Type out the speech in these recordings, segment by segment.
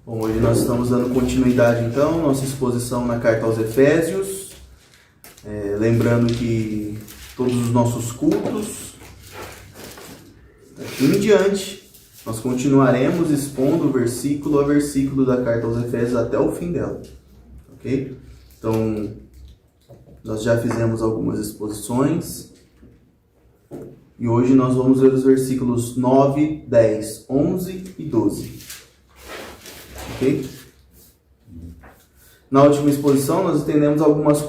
Bom, hoje nós estamos dando continuidade, então, nossa exposição na carta aos Efésios. Lembrando que todos os nossos cultos, daqui em diante, nós continuaremos expondo versículo a versículo da carta aos Efésios até o fim dela. Ok? Então, nós já fizemos algumas exposições. E hoje nós vamos ver os versículos 9, 10, 11 e 12. Ok? Na última exposição nós entendemos algumas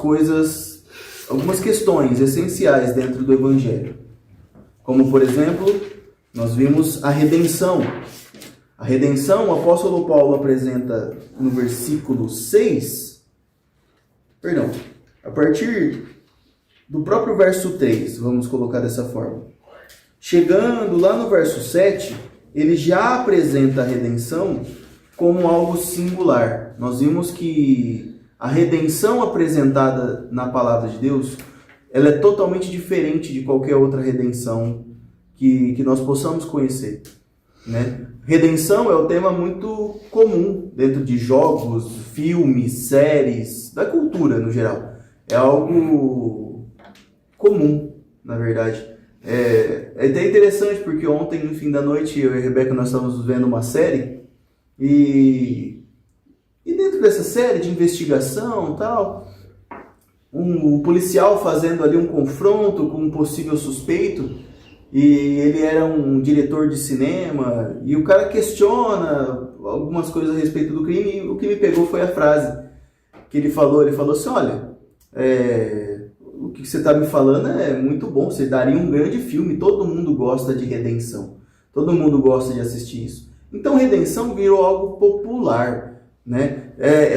questões essenciais dentro do Evangelho. Como, por exemplo, nós vimos a redenção. A redenção, o apóstolo Paulo apresenta no versículo 6, a partir do próprio verso 3, vamos colocar dessa forma. Chegando lá no verso 7, ele já apresenta a redenção como algo singular. Nós vimos que a redenção apresentada na palavra de Deus, ela é totalmente diferente de qualquer outra redenção que nós possamos conhecer, né? Redenção é um tema muito comum dentro de jogos, filmes, séries, da cultura no geral. É algo comum, na verdade. É até interessante porque ontem, no fim da noite, eu e a Rebeca, nós estávamos vendo uma série e dentro dessa série de investigação tal, um policial fazendo ali um confronto com um possível suspeito, e ele era um diretor de cinema, e o cara questiona algumas coisas a respeito do crime, e o que me pegou foi a frase que ele falou assim, olha, o que você está me falando é muito bom, você daria um grande filme, todo mundo gosta de redenção, todo mundo gosta de assistir isso. Então redenção virou algo popular, né?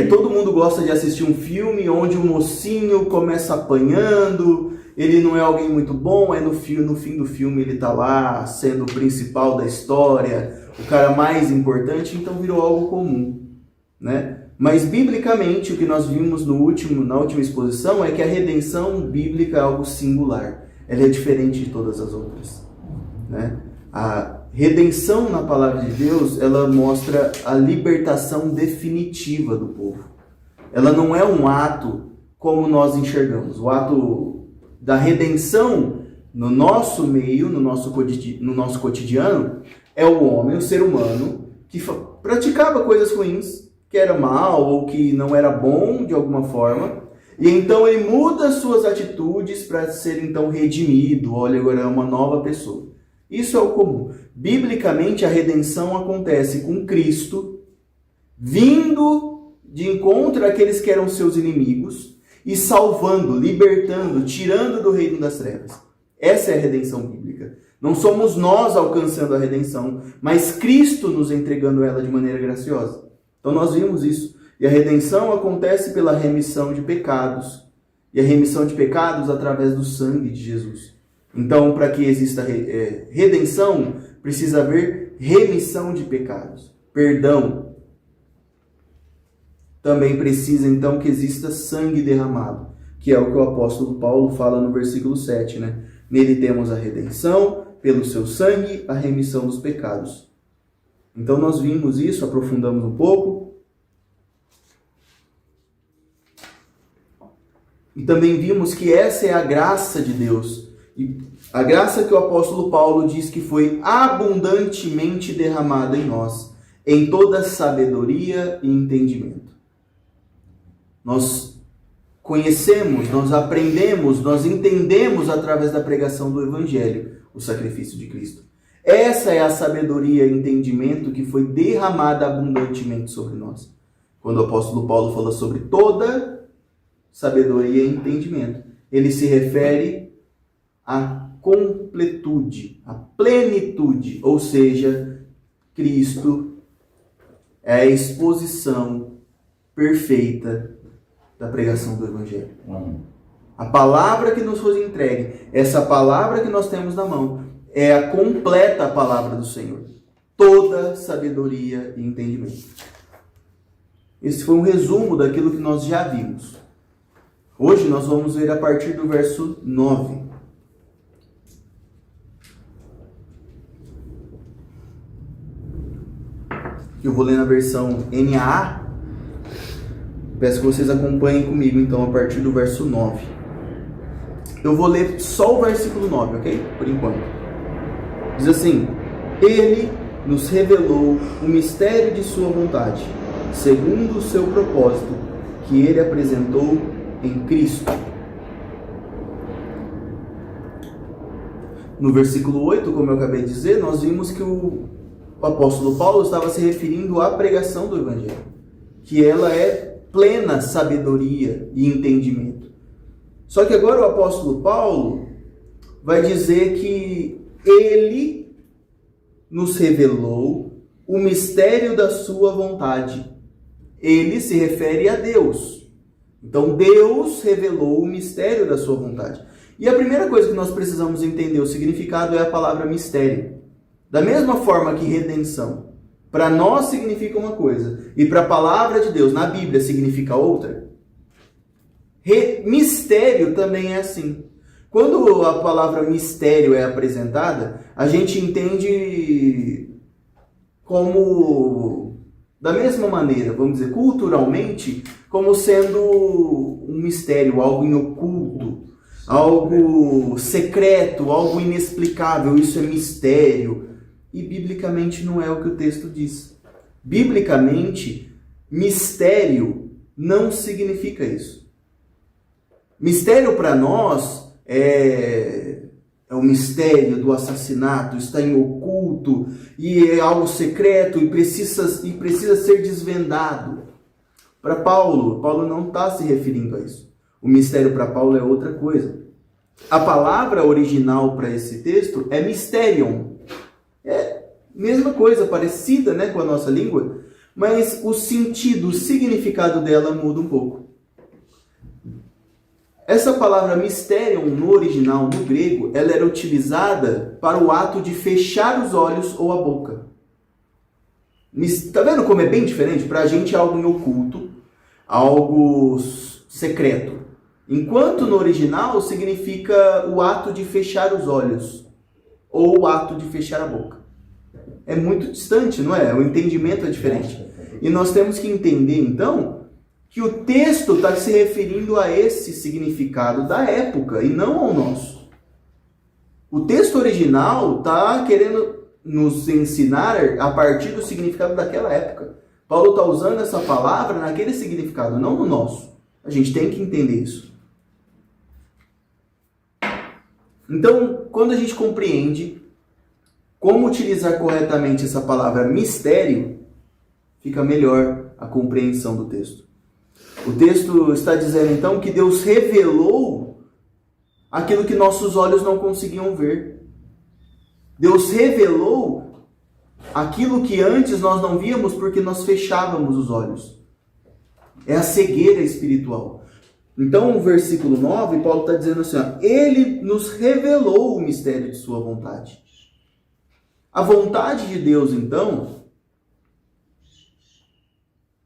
Todo mundo gosta de assistir um filme onde o mocinho começa apanhando, ele não é alguém muito bom, no fim do filme ele está lá sendo o principal da história, o cara mais importante, então virou algo comum, né? Mas biblicamente o que nós vimos na última exposição é que a redenção bíblica é algo singular, ela é diferente de todas as outras, né? A redenção na palavra de Deus, ela mostra a libertação definitiva do povo. Ela não é um ato como nós enxergamos. O ato da redenção no nosso meio, no nosso cotidiano, é o homem, o ser humano, que praticava coisas ruins, que era mal ou que não era bom de alguma forma, e então ele muda suas atitudes para ser então redimido. Olha, agora é uma nova pessoa. Isso é o comum. Biblicamente, a redenção acontece com Cristo vindo de encontro àqueles que eram seus inimigos e salvando, libertando, tirando do reino das trevas. Essa é a redenção bíblica. Não somos nós alcançando a redenção, mas Cristo nos entregando ela de maneira graciosa. Então nós vimos isso. E a redenção acontece pela remissão de pecados. E a remissão de pecados através do sangue de Jesus. Então, para que exista redenção, precisa haver remissão de pecados, perdão. Também precisa, então, que exista sangue derramado, que é o que o apóstolo Paulo fala no versículo 7, né? Nele temos a redenção, pelo seu sangue, a remissão dos pecados. Então, nós vimos isso, aprofundamos um pouco. E também vimos que essa é a graça de Deus. E a graça que o apóstolo Paulo diz que foi abundantemente derramada em nós, em toda sabedoria e entendimento. Nós conhecemos, nós aprendemos, nós entendemos através da pregação do Evangelho o sacrifício de Cristo. Essa é a sabedoria e entendimento que foi derramada abundantemente sobre nós. Quando o apóstolo Paulo fala sobre toda sabedoria e entendimento, ele se refere a completude, a plenitude, ou seja, Cristo é a exposição perfeita da pregação do Evangelho. A palavra que nos foi entregue, essa palavra que nós temos na mão, é a completa palavra do Senhor. Toda sabedoria e entendimento. Esse foi um resumo daquilo que nós já vimos. Hoje nós vamos ver a partir do verso 9. Eu vou ler na versão NAA. Peço que vocês acompanhem comigo, então, a partir do verso 9. Eu vou ler só o versículo 9, ok? Por enquanto. Diz assim: Ele nos revelou o mistério de sua vontade, segundo o seu propósito, que Ele apresentou em Cristo. No versículo 8, como eu acabei de dizer, nós vimos que o apóstolo Paulo estava se referindo à pregação do Evangelho, que ela é plena sabedoria e entendimento. Só que agora o apóstolo Paulo vai dizer que ele nos revelou o mistério da sua vontade. Ele se refere a Deus. Então Deus revelou o mistério da sua vontade. E a primeira coisa que nós precisamos entender o significado é a palavra mistério. Da mesma forma que redenção, para nós significa uma coisa, e para a palavra de Deus, na Bíblia, significa outra. Mistério também é assim. Quando a palavra mistério é apresentada, a gente entende como, da mesma maneira, vamos dizer, culturalmente, como sendo um mistério, algo em oculto, algo secreto, algo inexplicável. Isso é mistério. E biblicamente não é o que o texto diz. Biblicamente, mistério não significa isso. Mistério para nós é o mistério do assassinato, está em oculto, e é algo secreto e precisa ser desvendado. Para Paulo não está se referindo a isso. O mistério para Paulo é outra coisa. A palavra original para esse texto é mysterion. É mesma coisa, parecida, né, com a nossa língua, mas o sentido, o significado dela muda um pouco. Essa palavra mysterion no original, no grego, ela era utilizada para o ato de fechar os olhos ou a boca. Está vendo como é bem diferente? Para a gente é algo em oculto, algo secreto. Enquanto no original significa o ato de fechar os olhos ou o ato de fechar a boca. É muito distante, não é? O entendimento é diferente. E nós temos que entender, então, que o texto está se referindo a esse significado da época e não ao nosso. O texto original está querendo nos ensinar a partir do significado daquela época. Paulo está usando essa palavra naquele significado, não no nosso. A gente tem que entender isso. Então, quando a gente compreende como utilizar corretamente essa palavra mistério, fica melhor a compreensão do texto. O texto está dizendo, então, que Deus revelou aquilo que nossos olhos não conseguiam ver. Deus revelou aquilo que antes nós não víamos porque nós fechávamos os olhos. É a cegueira espiritual. Então, no versículo 9, Paulo está dizendo assim, ó, Ele nos revelou o mistério de sua vontade. A vontade de Deus, então,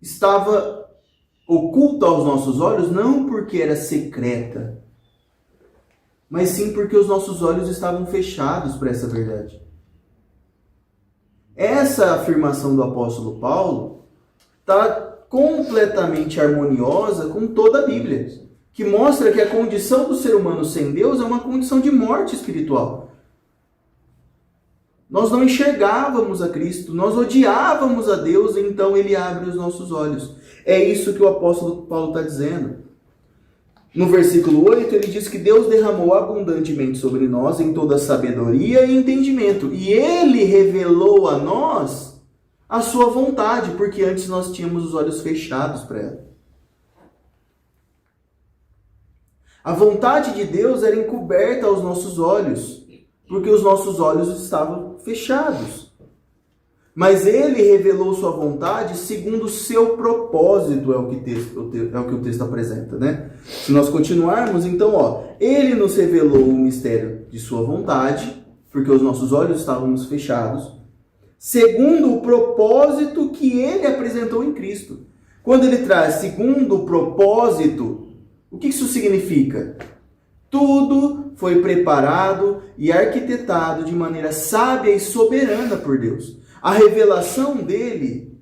estava oculta aos nossos olhos, não porque era secreta, mas sim porque os nossos olhos estavam fechados para essa verdade. Essa afirmação do apóstolo Paulo está completamente harmoniosa com toda a Bíblia, que mostra que a condição do ser humano sem Deus é uma condição de morte espiritual. Nós não enxergávamos a Cristo, nós odiávamos a Deus, e então Ele abre os nossos olhos. É isso que o apóstolo Paulo está dizendo. No versículo 8, ele diz que Deus derramou abundantemente sobre nós em toda sabedoria e entendimento, e Ele revelou a nós a sua vontade, porque antes nós tínhamos os olhos fechados para ela. A vontade de Deus era encoberta aos nossos olhos, porque os nossos olhos estavam fechados. Mas Ele revelou sua vontade segundo o seu propósito, é o que o texto apresenta, né? Se nós continuarmos, então, Ele nos revelou o mistério de sua vontade, porque os nossos olhos estávamos fechados, segundo o propósito que Ele apresentou em Cristo. Quando Ele traz segundo o propósito, o que isso significa? Tudo foi preparado e arquitetado de maneira sábia e soberana por Deus. A revelação dele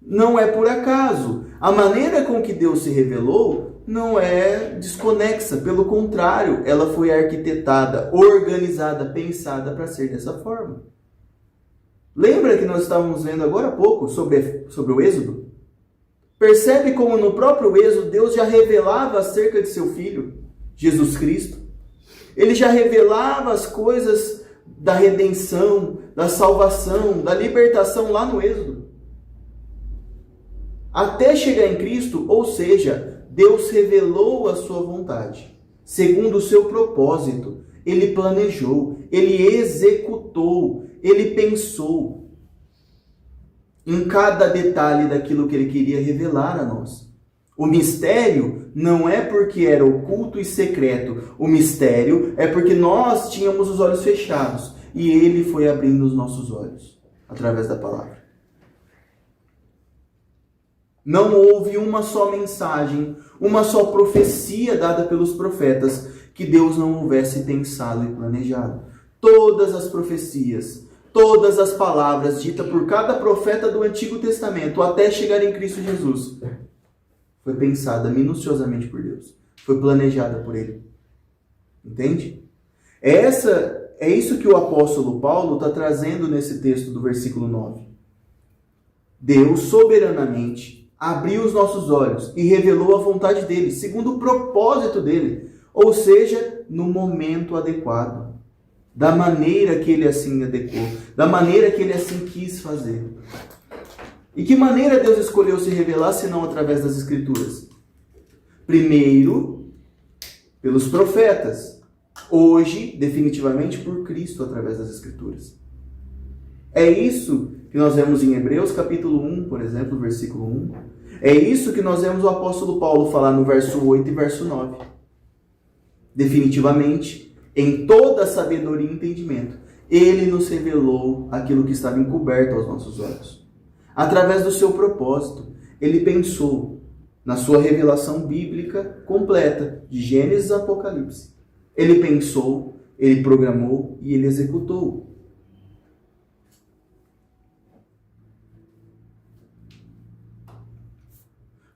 não é por acaso. A maneira com que Deus se revelou não é desconexa. Pelo contrário, ela foi arquitetada, organizada, pensada para ser dessa forma. Lembra que nós estávamos vendo agora há pouco sobre o Êxodo? Percebe como no próprio Êxodo Deus já revelava acerca de seu Filho, Jesus Cristo. Ele já revelava as coisas da redenção, da salvação, da libertação lá no Êxodo. Até chegar em Cristo, ou seja, Deus revelou a sua vontade, segundo o seu propósito. Ele planejou, ele executou, ele pensou em cada detalhe daquilo que ele queria revelar a nós. O mistério não é porque era oculto e secreto. O mistério é porque nós tínhamos os olhos fechados e ele foi abrindo os nossos olhos através da palavra. Não houve uma só mensagem, uma só profecia dada pelos profetas que Deus não houvesse pensado e planejado. Todas as profecias, todas as palavras ditas por cada profeta do Antigo Testamento até chegar em Cristo Jesus foi pensada minuciosamente por Deus. Foi planejada por Ele. Entende? É isso que o apóstolo Paulo está trazendo nesse texto do versículo 9. Deus soberanamente abriu os nossos olhos e revelou a vontade dele, segundo o propósito dele, ou seja, no momento adequado, da maneira que ele assim adequou, da maneira que ele assim quis fazer. E que maneira Deus escolheu se revelar, se não através das Escrituras? Primeiro, pelos profetas. Hoje, definitivamente, por Cristo, através das Escrituras. É isso que nós vemos em Hebreus, capítulo 1, por exemplo, versículo 1. É isso que nós vemos o apóstolo Paulo falar no verso 8 e verso 9. Definitivamente, em toda a sabedoria e entendimento, ele nos revelou aquilo que estava encoberto aos nossos olhos. Através do seu propósito, ele pensou na sua revelação bíblica completa, de Gênesis a Apocalipse. Ele pensou, ele programou e ele executou.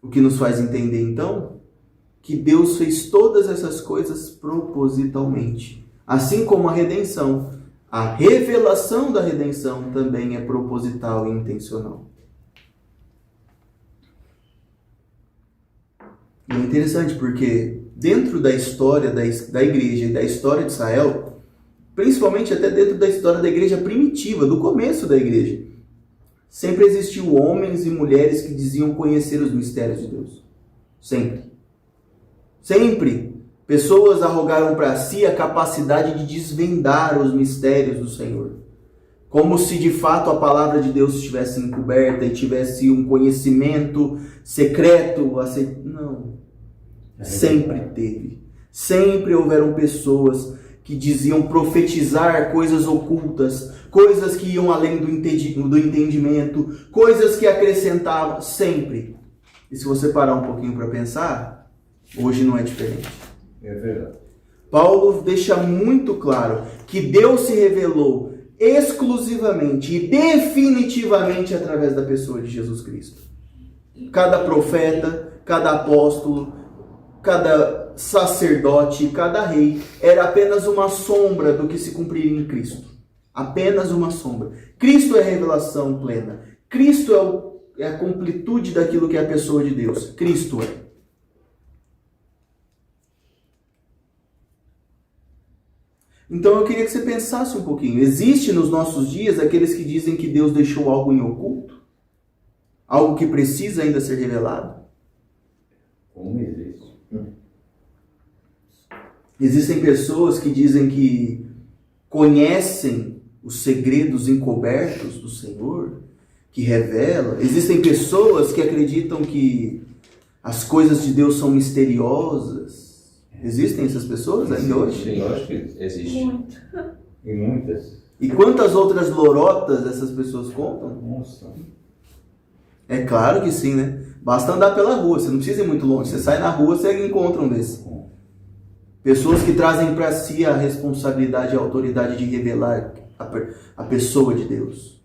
O que nos faz entender, então, que Deus fez todas essas coisas propositalmente. Assim como a redenção, a revelação da redenção também é proposital e intencional. E é interessante porque dentro da história da igreja e da história de Israel, principalmente até dentro da história da igreja primitiva, do começo da igreja, sempre existiu homens e mulheres que diziam conhecer os mistérios de Deus. Sempre. Sempre. Pessoas arrogaram para si a capacidade de desvendar os mistérios do Senhor. Como se de fato a palavra de Deus estivesse encoberta e tivesse um conhecimento secreto. Não. Sempre teve. Sempre houveram pessoas que diziam profetizar coisas ocultas, coisas que iam além do entendimento, coisas que acrescentavam, sempre. E se você parar um pouquinho para pensar, hoje não é diferente. É verdade. Paulo deixa muito claro que Deus se revelou exclusivamente e definitivamente através da pessoa de Jesus Cristo. Cada profeta, cada apóstolo, cada sacerdote, cada rei era apenas uma sombra do que se cumpriria em Cristo. Apenas uma sombra. Cristo é a revelação plena. Cristo é a completude daquilo que é a pessoa de Deus. Cristo é. Então eu queria que você pensasse um pouquinho. Existe nos nossos dias aqueles que dizem que Deus deixou algo em oculto? Algo que precisa ainda ser revelado? Como existe? Existem pessoas que dizem que conhecem os segredos encobertos do Senhor, que revela. Existem pessoas que acreditam que as coisas de Deus são misteriosas. Existem essas pessoas ainda hoje? Sim, eu acho que existe. Muito. E muitas. E quantas outras lorotas essas pessoas contam? Nossa. É claro que sim, né? Basta andar pela rua, você não precisa ir muito longe. Você sai na rua, você encontra um desses. Pessoas que trazem para si a responsabilidade e a autoridade de revelar a pessoa de Deus.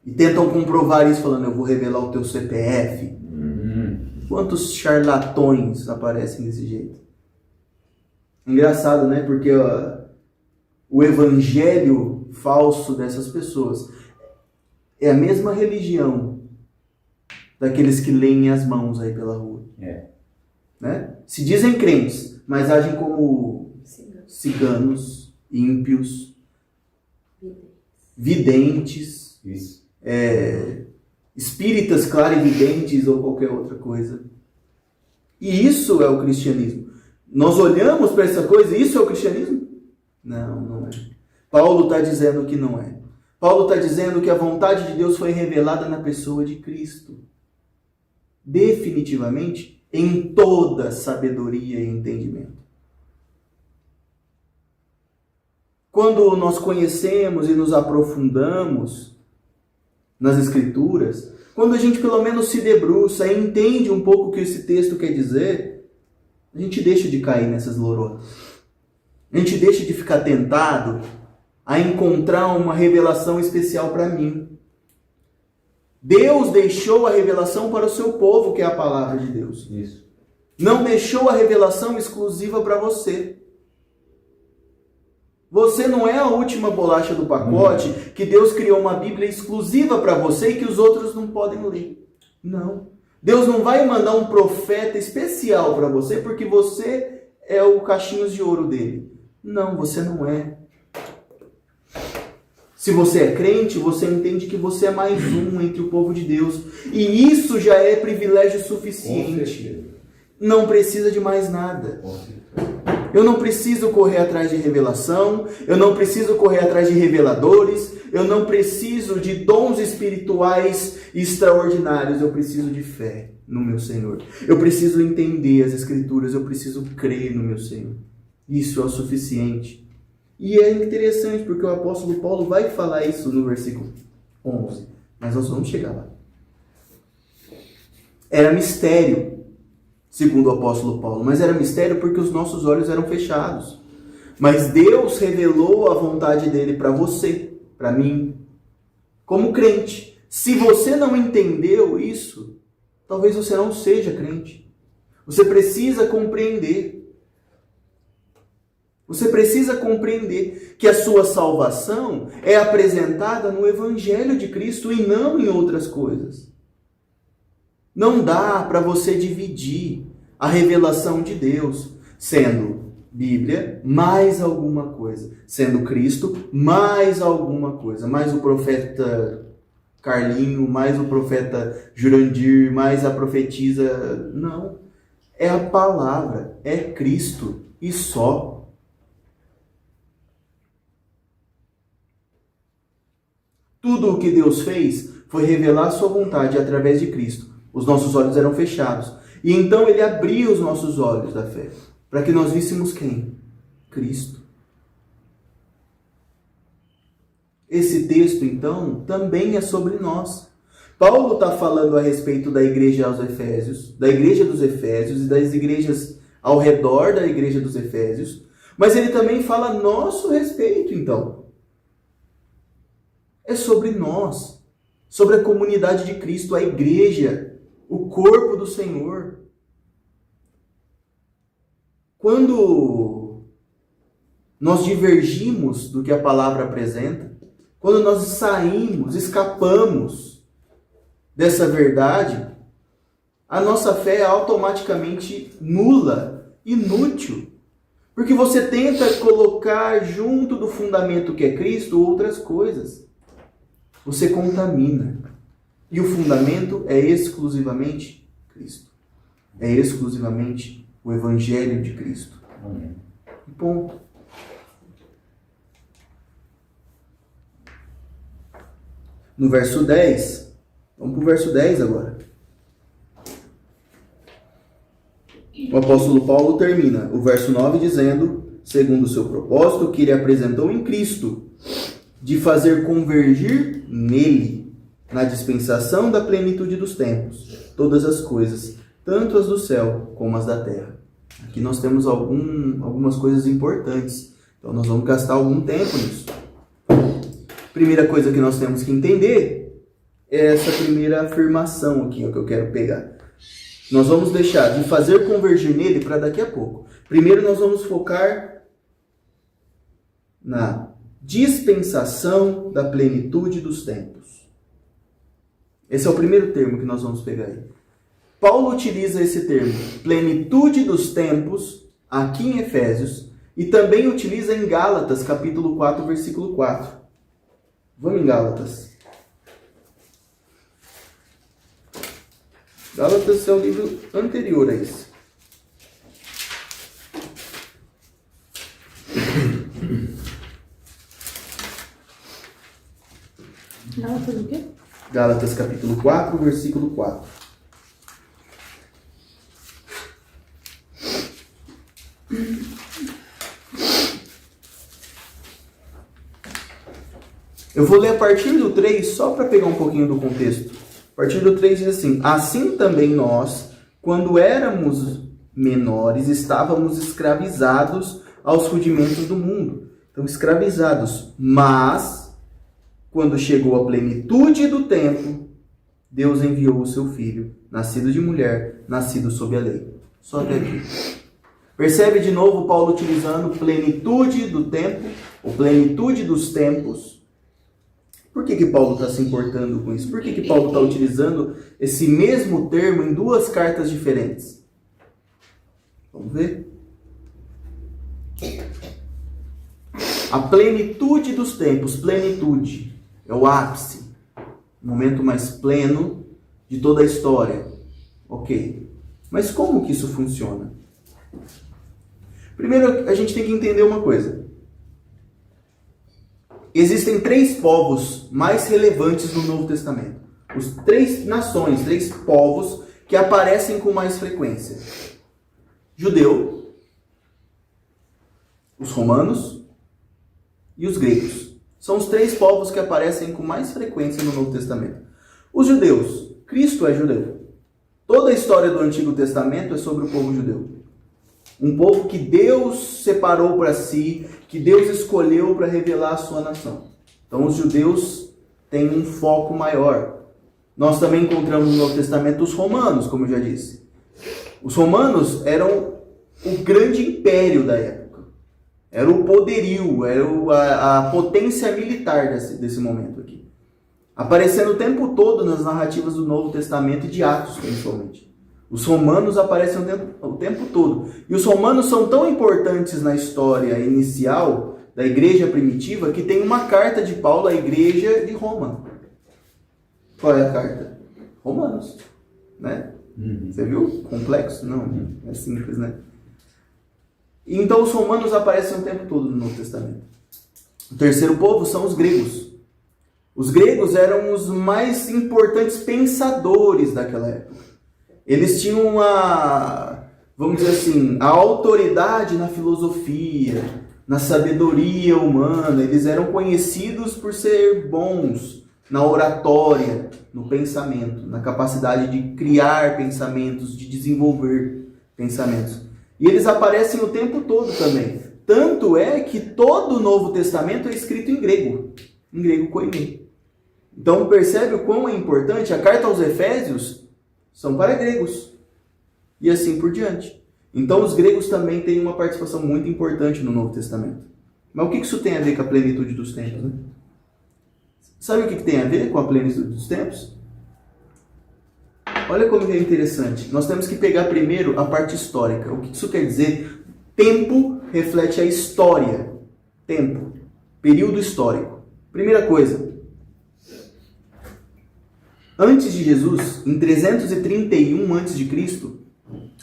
E tentam comprovar isso falando, eu vou revelar o teu CPF. Quantos charlatões aparecem desse jeito? Engraçado, né? Porque o evangelho falso dessas pessoas é a mesma religião daqueles que leem as mãos aí pela rua. Né? Se dizem crentes, mas agem como ciganos, ímpios, videntes, espíritas clarividentes ou qualquer outra coisa. E isso é o cristianismo. Nós olhamos para essa coisa e isso é o cristianismo? Não, não é. Paulo está dizendo que não é. Paulo está dizendo que a vontade de Deus foi revelada na pessoa de Cristo. Definitivamente, em toda sabedoria e entendimento. Quando nós conhecemos e nos aprofundamos nas Escrituras, quando a gente pelo menos se debruça e entende um pouco o que esse texto quer dizer, a gente deixa de cair nessas lorotas. A gente deixa de ficar tentado a encontrar uma revelação especial para mim. Deus deixou a revelação para o seu povo, que é a palavra de Deus. Isso. Não deixou a revelação exclusiva para você. Você não é a última bolacha do pacote que Deus criou uma Bíblia exclusiva para você e que os outros não podem ler. Não. Deus não vai mandar um profeta especial para você porque você é o cachinhos de ouro dele. Não, você não é. Se você é crente, você entende que você é mais um entre o povo de Deus. E isso já é privilégio suficiente. Não precisa de mais nada. Eu não preciso correr atrás de revelação, eu não preciso correr atrás de reveladores, eu não preciso de dons espirituais extraordinários, eu preciso de fé no meu Senhor. Eu preciso entender as Escrituras, eu preciso crer no meu Senhor. Isso é o suficiente. E é interessante porque o apóstolo Paulo vai falar isso no versículo 11, mas nós vamos chegar lá. Era mistério, segundo o apóstolo Paulo, mas era mistério porque os nossos olhos eram fechados. Mas Deus revelou a vontade dele para você, para mim, como crente. Se você não entendeu isso, talvez você não seja crente. Você precisa compreender. Você precisa compreender que a sua salvação é apresentada no Evangelho de Cristo e não em outras coisas. Não dá para você dividir a revelação de Deus sendo Bíblia mais alguma coisa, sendo Cristo mais alguma coisa, mais o profeta Carlinho, mais o profeta Jurandir, mais a profetisa. Não. É a palavra, é Cristo e só. Tudo o que Deus fez foi revelar a sua vontade através de Cristo. Os nossos olhos eram fechados. E então ele abriu os nossos olhos da fé, para que nós víssemos quem? Cristo. Esse texto, então, também é sobre nós. Paulo está falando a respeito da igreja aos Efésios, da igreja dos Efésios e das igrejas ao redor da igreja dos Efésios, mas ele também fala a nosso respeito, então. É sobre nós, sobre a comunidade de Cristo, a igreja, o corpo do Senhor. Quando nós divergimos do que a palavra apresenta, quando nós saímos, escapamos dessa verdade, a nossa fé é automaticamente nula, inútil. Porque você tenta colocar junto do fundamento que é Cristo outras coisas. Você contamina. E o fundamento é exclusivamente Cristo. É exclusivamente o Evangelho de Cristo. Amém. Ponto. No verso 10, vamos para o verso 10 agora. O apóstolo Paulo termina o verso 9 dizendo, segundo o seu propósito, que ele apresentou em Cristo, de fazer convergir nele, na dispensação da plenitude dos tempos, todas as coisas, tanto as do céu como as da terra. Aqui nós temos algumas coisas importantes, então nós vamos gastar algum tempo nisso. Primeira coisa que nós temos que entender é essa primeira afirmação aqui, ó, que eu quero pegar. Nós vamos deixar de fazer convergir nele para daqui a pouco. Primeiro nós vamos focar na dispensação da plenitude dos tempos. Esse é o primeiro termo que nós vamos pegar aí. Paulo utiliza esse termo, plenitude dos tempos, aqui em Efésios, e também utiliza em Gálatas, capítulo 4, versículo 4. Vamos em Gálatas. Gálatas é o livro anterior a esse. Gálatas o quê? Gálatas capítulo 4, versículo 4. Eu vou ler a partir do 3 só para pegar um pouquinho do contexto. A partir do 3 diz assim: assim também nós, quando éramos menores, estávamos escravizados aos rudimentos do mundo. Então, escravizados. Mas, quando chegou a plenitude do tempo, Deus enviou o seu Filho, nascido de mulher, nascido sob a lei. Só até aqui. Percebe de novo Paulo utilizando plenitude do tempo, ou plenitude dos tempos. Por que Paulo está se importando com isso? Por que Paulo está utilizando esse mesmo termo em duas cartas diferentes? Vamos ver? A plenitude dos tempos, plenitude, é o ápice, o momento mais pleno de toda a história. Ok, mas como que isso funciona? Primeiro, a gente tem que entender uma coisa. Existem 3 povos mais relevantes no Novo Testamento. Os 3 nações, 3 povos que aparecem com mais frequência. Judeu, os romanos e os gregos. São os 3 povos que aparecem com mais frequência no Novo Testamento. Os judeus, Cristo é judeu. Toda a história do Antigo Testamento é sobre o povo judeu. Um povo que Deus separou para si, que Deus escolheu para revelar a sua nação. Então os judeus têm um foco maior. Nós também encontramos no Novo Testamento os romanos, como eu já disse. Os romanos eram o grande império da época. Era o poderio, era a potência militar desse momento aqui. Aparecendo o tempo todo nas narrativas do Novo Testamento e de Atos, principalmente. Os romanos aparecem o tempo todo. E os romanos são tão importantes na história inicial da igreja primitiva que tem uma carta de Paulo à igreja de Roma. Qual é a carta? Romanos. Né? Você viu? Complexo? Não, é simples, né? Então os romanos aparecem o tempo todo no Novo Testamento. O terceiro povo são os gregos. Os gregos eram os mais importantes pensadores daquela época. Eles tinham vamos dizer assim, a autoridade na filosofia, na sabedoria humana. Eles eram conhecidos por ser bons na oratória, no pensamento, na capacidade de criar pensamentos, de desenvolver pensamentos. E eles aparecem o tempo todo também. Tanto é que todo o Novo Testamento é escrito em grego koiné. Então percebe o quão é importante? A carta aos Efésios são para gregos. E assim por diante. Então os gregos também têm uma participação muito importante no Novo Testamento. Mas o que isso tem a ver com a plenitude dos tempos, né? Sabe o que tem a ver com a plenitude dos tempos? Olha como é interessante. Nós temos que pegar primeiro a parte histórica. O que isso quer dizer? Tempo reflete a história. Tempo. Período histórico. Primeira coisa. Antes de Jesus, em 331 a.C.,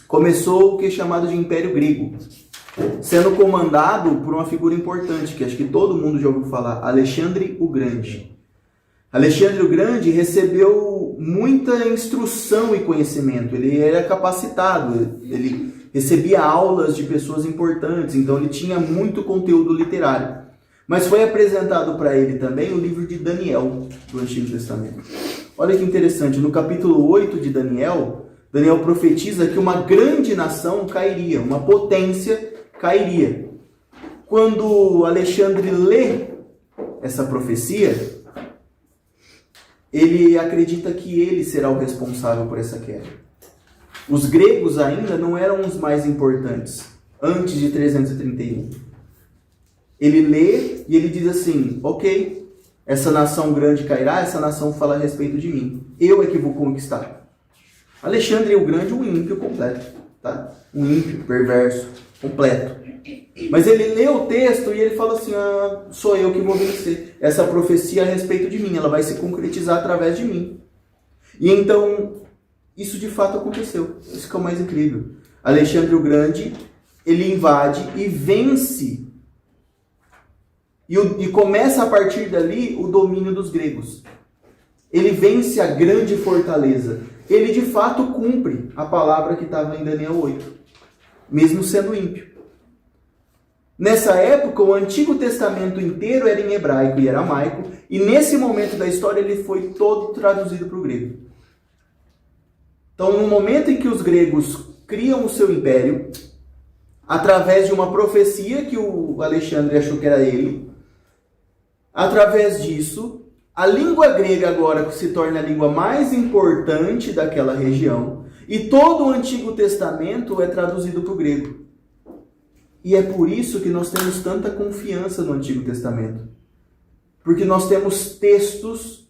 começou o que é chamado de Império Grego, sendo comandado por uma figura importante, que acho que todo mundo já ouviu falar, Alexandre o Grande. Alexandre o Grande recebeu muita instrução e conhecimento, ele era capacitado, ele recebia aulas de pessoas importantes, então ele tinha muito conteúdo literário. Mas foi apresentado para ele também o livro de Daniel, do Antigo Testamento. Olha que interessante, no capítulo 8 de Daniel, Daniel profetiza que uma grande nação cairia, uma potência cairia. Quando Alexandre lê essa profecia, ele acredita que ele será o responsável por essa queda. Os gregos ainda não eram os mais importantes, antes de 331. Ele lê e ele diz assim, ok, essa nação grande cairá, essa nação fala a respeito de mim. Eu é que vou conquistar. Alexandre o Grande, um ímpio completo. Tá? Um ímpio, perverso, completo. Mas ele lê o texto e ele fala assim, sou eu que vou vencer. Essa profecia a respeito de mim, ela vai se concretizar através de mim. E então, isso de fato aconteceu. Isso que é o mais incrível. Alexandre o Grande, ele invade e vence. E começa a partir dali o domínio dos gregos. Ele vence a grande fortaleza. Ele de fato cumpre a palavra que estava em Daniel 8, mesmo sendo ímpio. Nessa época, o Antigo Testamento inteiro era em hebraico e aramaico, e nesse momento da história ele foi todo traduzido para o grego. Então, no momento em que os gregos criam o seu império, através de uma profecia que o Alexandre achou que era ele, através disso, a língua grega agora se torna a língua mais importante daquela região, e todo o Antigo Testamento é traduzido para o grego. E é por isso que nós temos tanta confiança no Antigo Testamento. Porque nós temos textos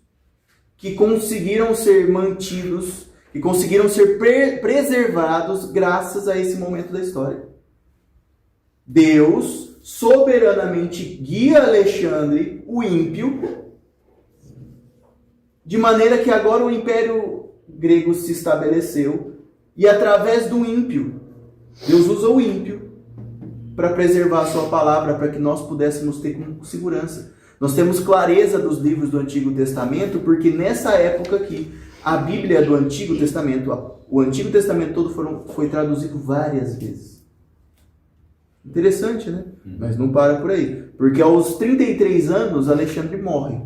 que conseguiram ser mantidos, que conseguiram ser preservados graças a esse momento da história. Deus soberanamente guia Alexandre, o ímpio, de maneira que agora o Império Grego se estabeleceu, e através do ímpio, Deus usa o ímpio para preservar a sua palavra, para que nós pudéssemos ter com segurança. Nós temos clareza dos livros do Antigo Testamento, porque nessa época aqui, a Bíblia do Antigo Testamento, o Antigo Testamento todo foi traduzido várias vezes. Interessante, né? Mas não para por aí. Porque aos 33 anos, Alexandre morre.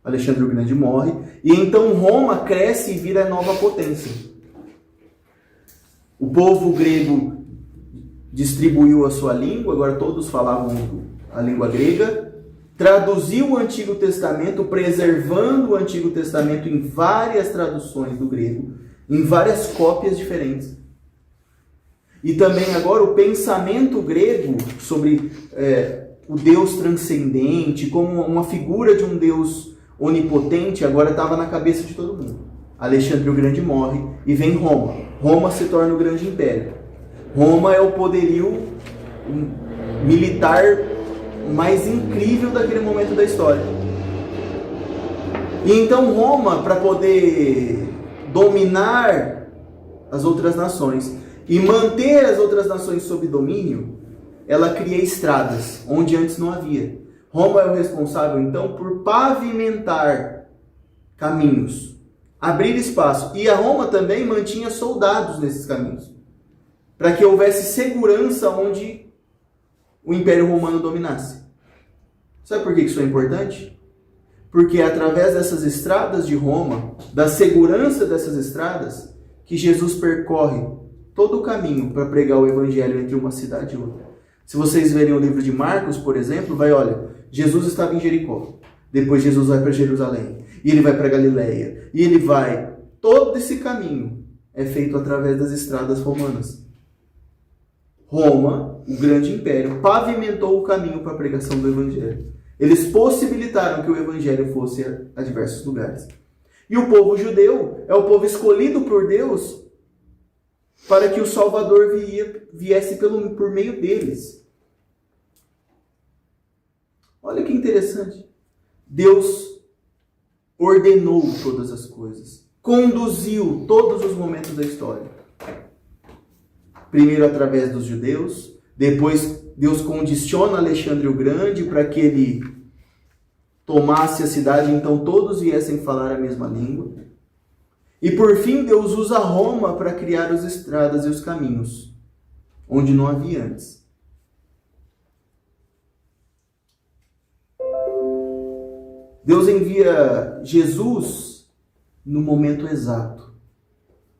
Alexandre o Grande morre. E então Roma cresce e vira a nova potência. O povo grego distribuiu a sua língua, agora todos falavam a língua grega. Traduziu o Antigo Testamento, preservando o Antigo Testamento em várias traduções do grego, em várias cópias diferentes. E também agora o pensamento grego sobre o Deus transcendente, como uma figura de um Deus onipotente, agora estava na cabeça de todo mundo. Alexandre o Grande morre e vem Roma. Roma se torna o grande império. Roma é o poderio militar mais incrível daquele momento da história. E então Roma, para poder dominar as outras nações e manter as outras nações sob domínio, ela cria estradas onde antes não havia. Roma é o responsável então por pavimentar caminhos, abrir espaço. E a Roma também mantinha soldados nesses caminhos, para que houvesse segurança onde o Império Romano dominasse. Sabe por que isso é importante? Porque é através dessas estradas de Roma, da segurança dessas estradas, que Jesus percorre todo o caminho para pregar o Evangelho entre uma cidade e outra. Se vocês verem o livro de Marcos, por exemplo, Jesus estava em Jericó. Depois Jesus vai para Jerusalém. E ele vai para Galileia. E ele vai. Todo esse caminho é feito através das estradas romanas. Roma, o grande império, pavimentou o caminho para a pregação do Evangelho. Eles possibilitaram que o Evangelho fosse a diversos lugares. E o povo judeu é o povo escolhido por Deus para que o Salvador viesse por meio deles. Olha que interessante. Deus ordenou todas as coisas, conduziu todos os momentos da história. Primeiro através dos judeus, depois Deus condiciona Alexandre o Grande para que ele tomasse a cidade, então todos viessem falar a mesma língua. E por fim Deus usa Roma para criar as estradas e os caminhos, onde não havia antes. Deus envia Jesus no momento exato,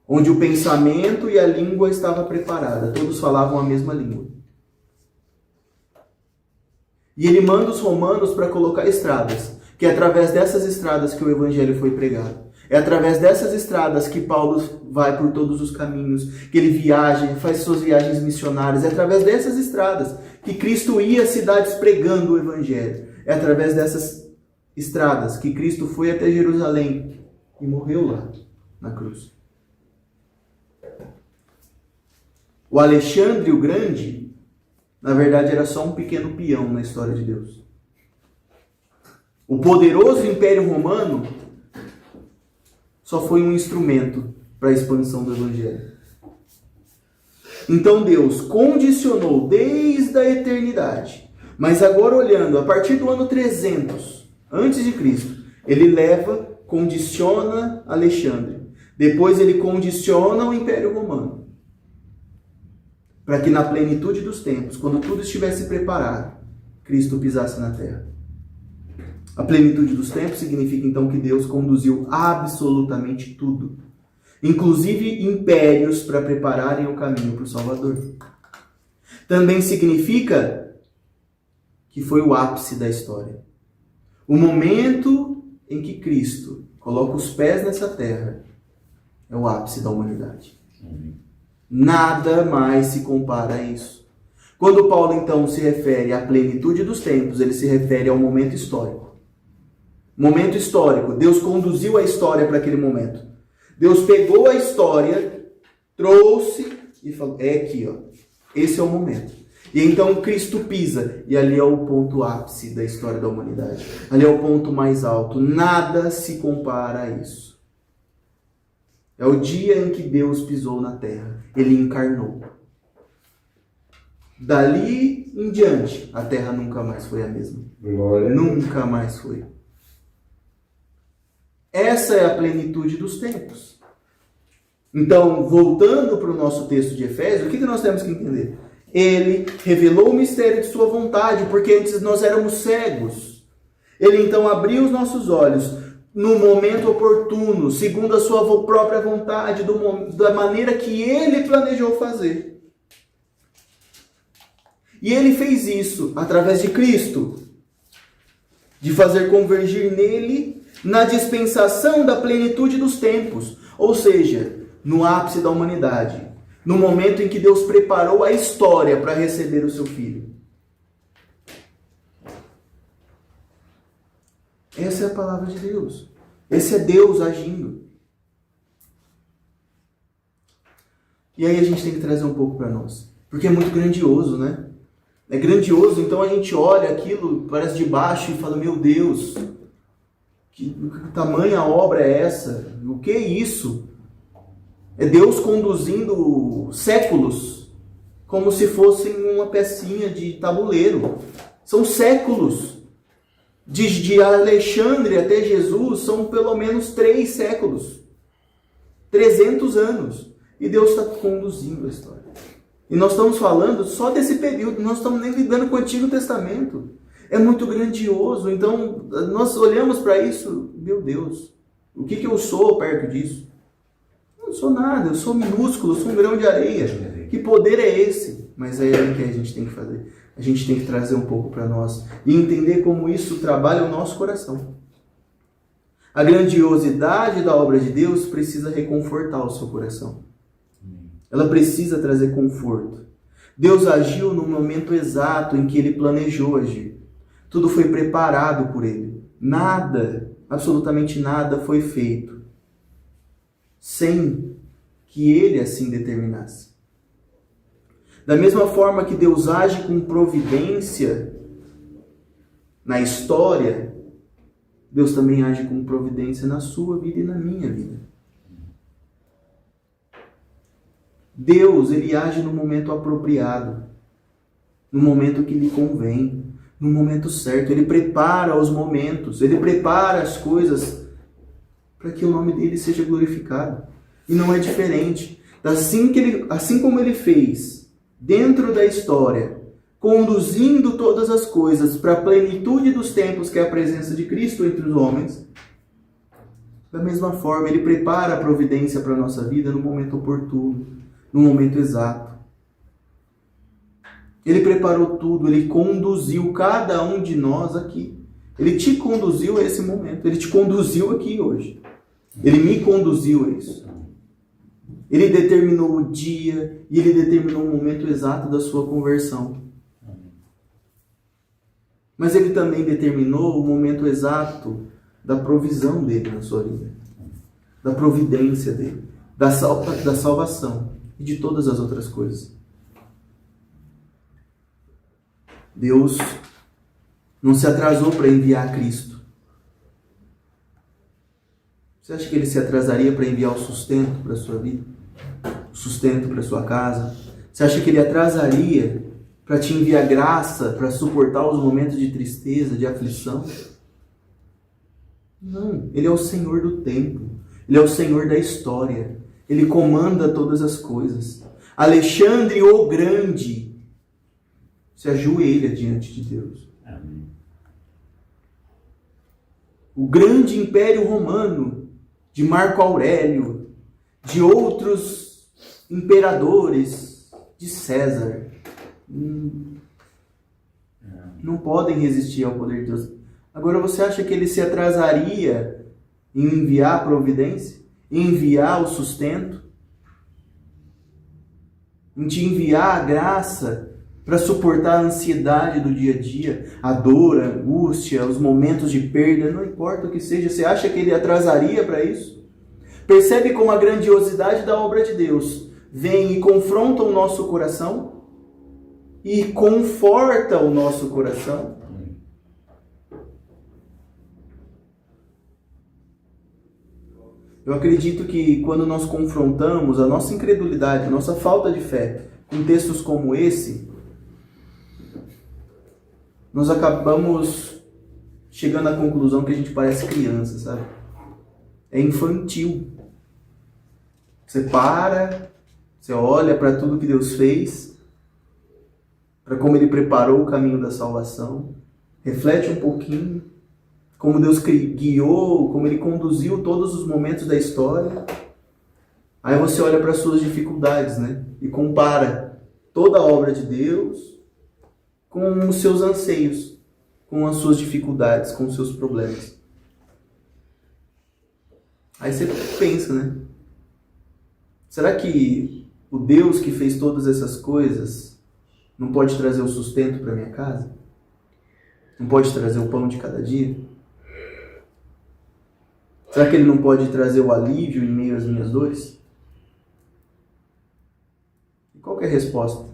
onde o pensamento e a língua estavam preparadas, todos falavam a mesma língua. E ele manda os romanos para colocar estradas. que é através dessas estradas que o evangelho foi pregado. É através dessas estradas que Paulo vai por todos os caminhos, que ele viaja, faz suas viagens missionárias. É através dessas estradas que Cristo ia às cidades pregando o evangelho. É através dessas estradas que Cristo foi até Jerusalém e morreu lá, na cruz. O Alexandre o Grande, na verdade, era só um pequeno peão na história de Deus. O poderoso Império Romano só foi um instrumento para a expansão do Evangelho. Então Deus condicionou desde a eternidade, mas agora olhando, a partir do ano 300, antes de Cristo, ele condiciona Alexandre. Depois ele condiciona o Império Romano. Para que na plenitude dos tempos, quando tudo estivesse preparado, Cristo pisasse na terra. A plenitude dos tempos significa então que Deus conduziu absolutamente tudo, inclusive impérios, para prepararem o caminho para o Salvador. Também significa que foi o ápice da história. O momento em que Cristo coloca os pés nessa terra é o ápice da humanidade. Nada mais se compara a isso. Quando Paulo então se refere à plenitude dos tempos, ele se refere ao momento histórico. Momento histórico. Deus conduziu a história para aquele momento. Deus pegou a história, trouxe e falou, é aqui, ó. Esse é o momento. E então Cristo pisa, e ali é o ponto ápice da história da humanidade. Ali é o ponto mais alto. Nada se compara a isso. É o dia em que Deus pisou na terra. Ele encarnou. Dali em diante, a terra nunca mais foi a mesma. Glória. Nunca mais foi. Essa é a plenitude dos tempos. Então, voltando para o nosso texto de Efésios, o que nós temos que entender? Ele revelou o mistério de sua vontade, porque antes nós éramos cegos. Ele então abriu os nossos olhos no momento oportuno, segundo a sua própria vontade, da maneira que ele planejou fazer. E ele fez isso através de Cristo, de fazer convergir nele na dispensação da plenitude dos tempos, ou seja, no ápice da humanidade, no momento em que Deus preparou a história para receber o seu Filho. Essa é a palavra de Deus. Esse é Deus agindo. E aí a gente tem que trazer um pouco para nós, porque é muito grandioso, né? É grandioso, então a gente olha aquilo, parece de baixo e fala, meu Deus, que tamanha obra é essa? O que é isso? É Deus conduzindo séculos, como se fossem uma pecinha de tabuleiro. São séculos. De Alexandre até Jesus, são pelo menos 3 séculos. 300 anos. E Deus está conduzindo a história. E nós estamos falando só desse período, nós estamos nem lidando com o Antigo Testamento. É muito grandioso, então nós olhamos para isso, meu Deus, o que eu sou perto disso? Eu não sou nada, eu sou minúsculo, eu sou um grão de areia. Que poder é esse? Mas é o que a gente tem que fazer. A gente tem que trazer um pouco para nós e entender como isso trabalha o nosso coração. A grandiosidade da obra de Deus precisa reconfortar o seu coração. Ela precisa trazer conforto. Deus agiu no momento exato em que Ele planejou agir. Tudo foi preparado por Ele. Nada, absolutamente nada foi feito sem que Ele assim determinasse. Da mesma forma que Deus age com providência na história, Deus também age com providência na sua vida e na minha vida. Deus, Ele age no momento apropriado, no momento que lhe convém, no momento certo. Ele prepara os momentos, Ele prepara as coisas para que o nome dele seja glorificado. E não é diferente. Assim como Ele fez dentro da história, conduzindo todas as coisas para a plenitude dos tempos, que é a presença de Cristo entre os homens, da mesma forma, Ele prepara a providência para a nossa vida no momento oportuno, no momento exato. Ele preparou tudo, Ele conduziu cada um de nós aqui. Ele te conduziu a esse momento. Ele te conduziu aqui hoje. Ele me conduziu a isso. Ele determinou o dia e ele determinou o momento exato da sua conversão. Mas ele também determinou o momento exato da provisão dele na sua vida. Da providência dele. Da salvação e de todas as outras coisas. Deus não se atrasou para enviar Cristo. Você acha que ele se atrasaria para enviar o sustento para a sua vida? O sustento para a sua casa? Você acha que ele atrasaria para te enviar graça, para suportar os momentos de tristeza, de aflição? Não, ele é o Senhor do tempo. Ele é o Senhor da história. Ele comanda todas as coisas. Alexandre o Grande se ajoelha diante de Deus. Amém. O grande Império Romano de Marco Aurélio, de outros imperadores, de César, não podem resistir ao poder de Deus. Agora você acha que ele se atrasaria em enviar a providência? Em enviar o sustento? Em te enviar a graça para suportar a ansiedade do dia a dia, a dor, a angústia, os momentos de perda, não importa o que seja, você acha que ele atrasaria para isso? Percebe como a grandiosidade da obra de Deus vem e confronta o nosso coração e conforta o nosso coração? Eu acredito que quando nós confrontamos a nossa incredulidade, a nossa falta de fé com textos como esse, nós acabamos chegando à conclusão que a gente parece criança, sabe? É infantil. Você para, você olha para tudo que Deus fez, para como Ele preparou o caminho da salvação, reflete um pouquinho, como Deus guiou, como Ele conduziu todos os momentos da história. Aí você olha para as suas dificuldades, né? E compara toda a obra de Deus com os seus anseios, com as suas dificuldades, com os seus problemas. Aí você pensa, né? Será que o Deus que fez todas essas coisas não pode trazer o sustento para minha casa? Não pode trazer o pão de cada dia? Será que Ele não pode trazer o alívio em meio às minhas dores? E qual que é a resposta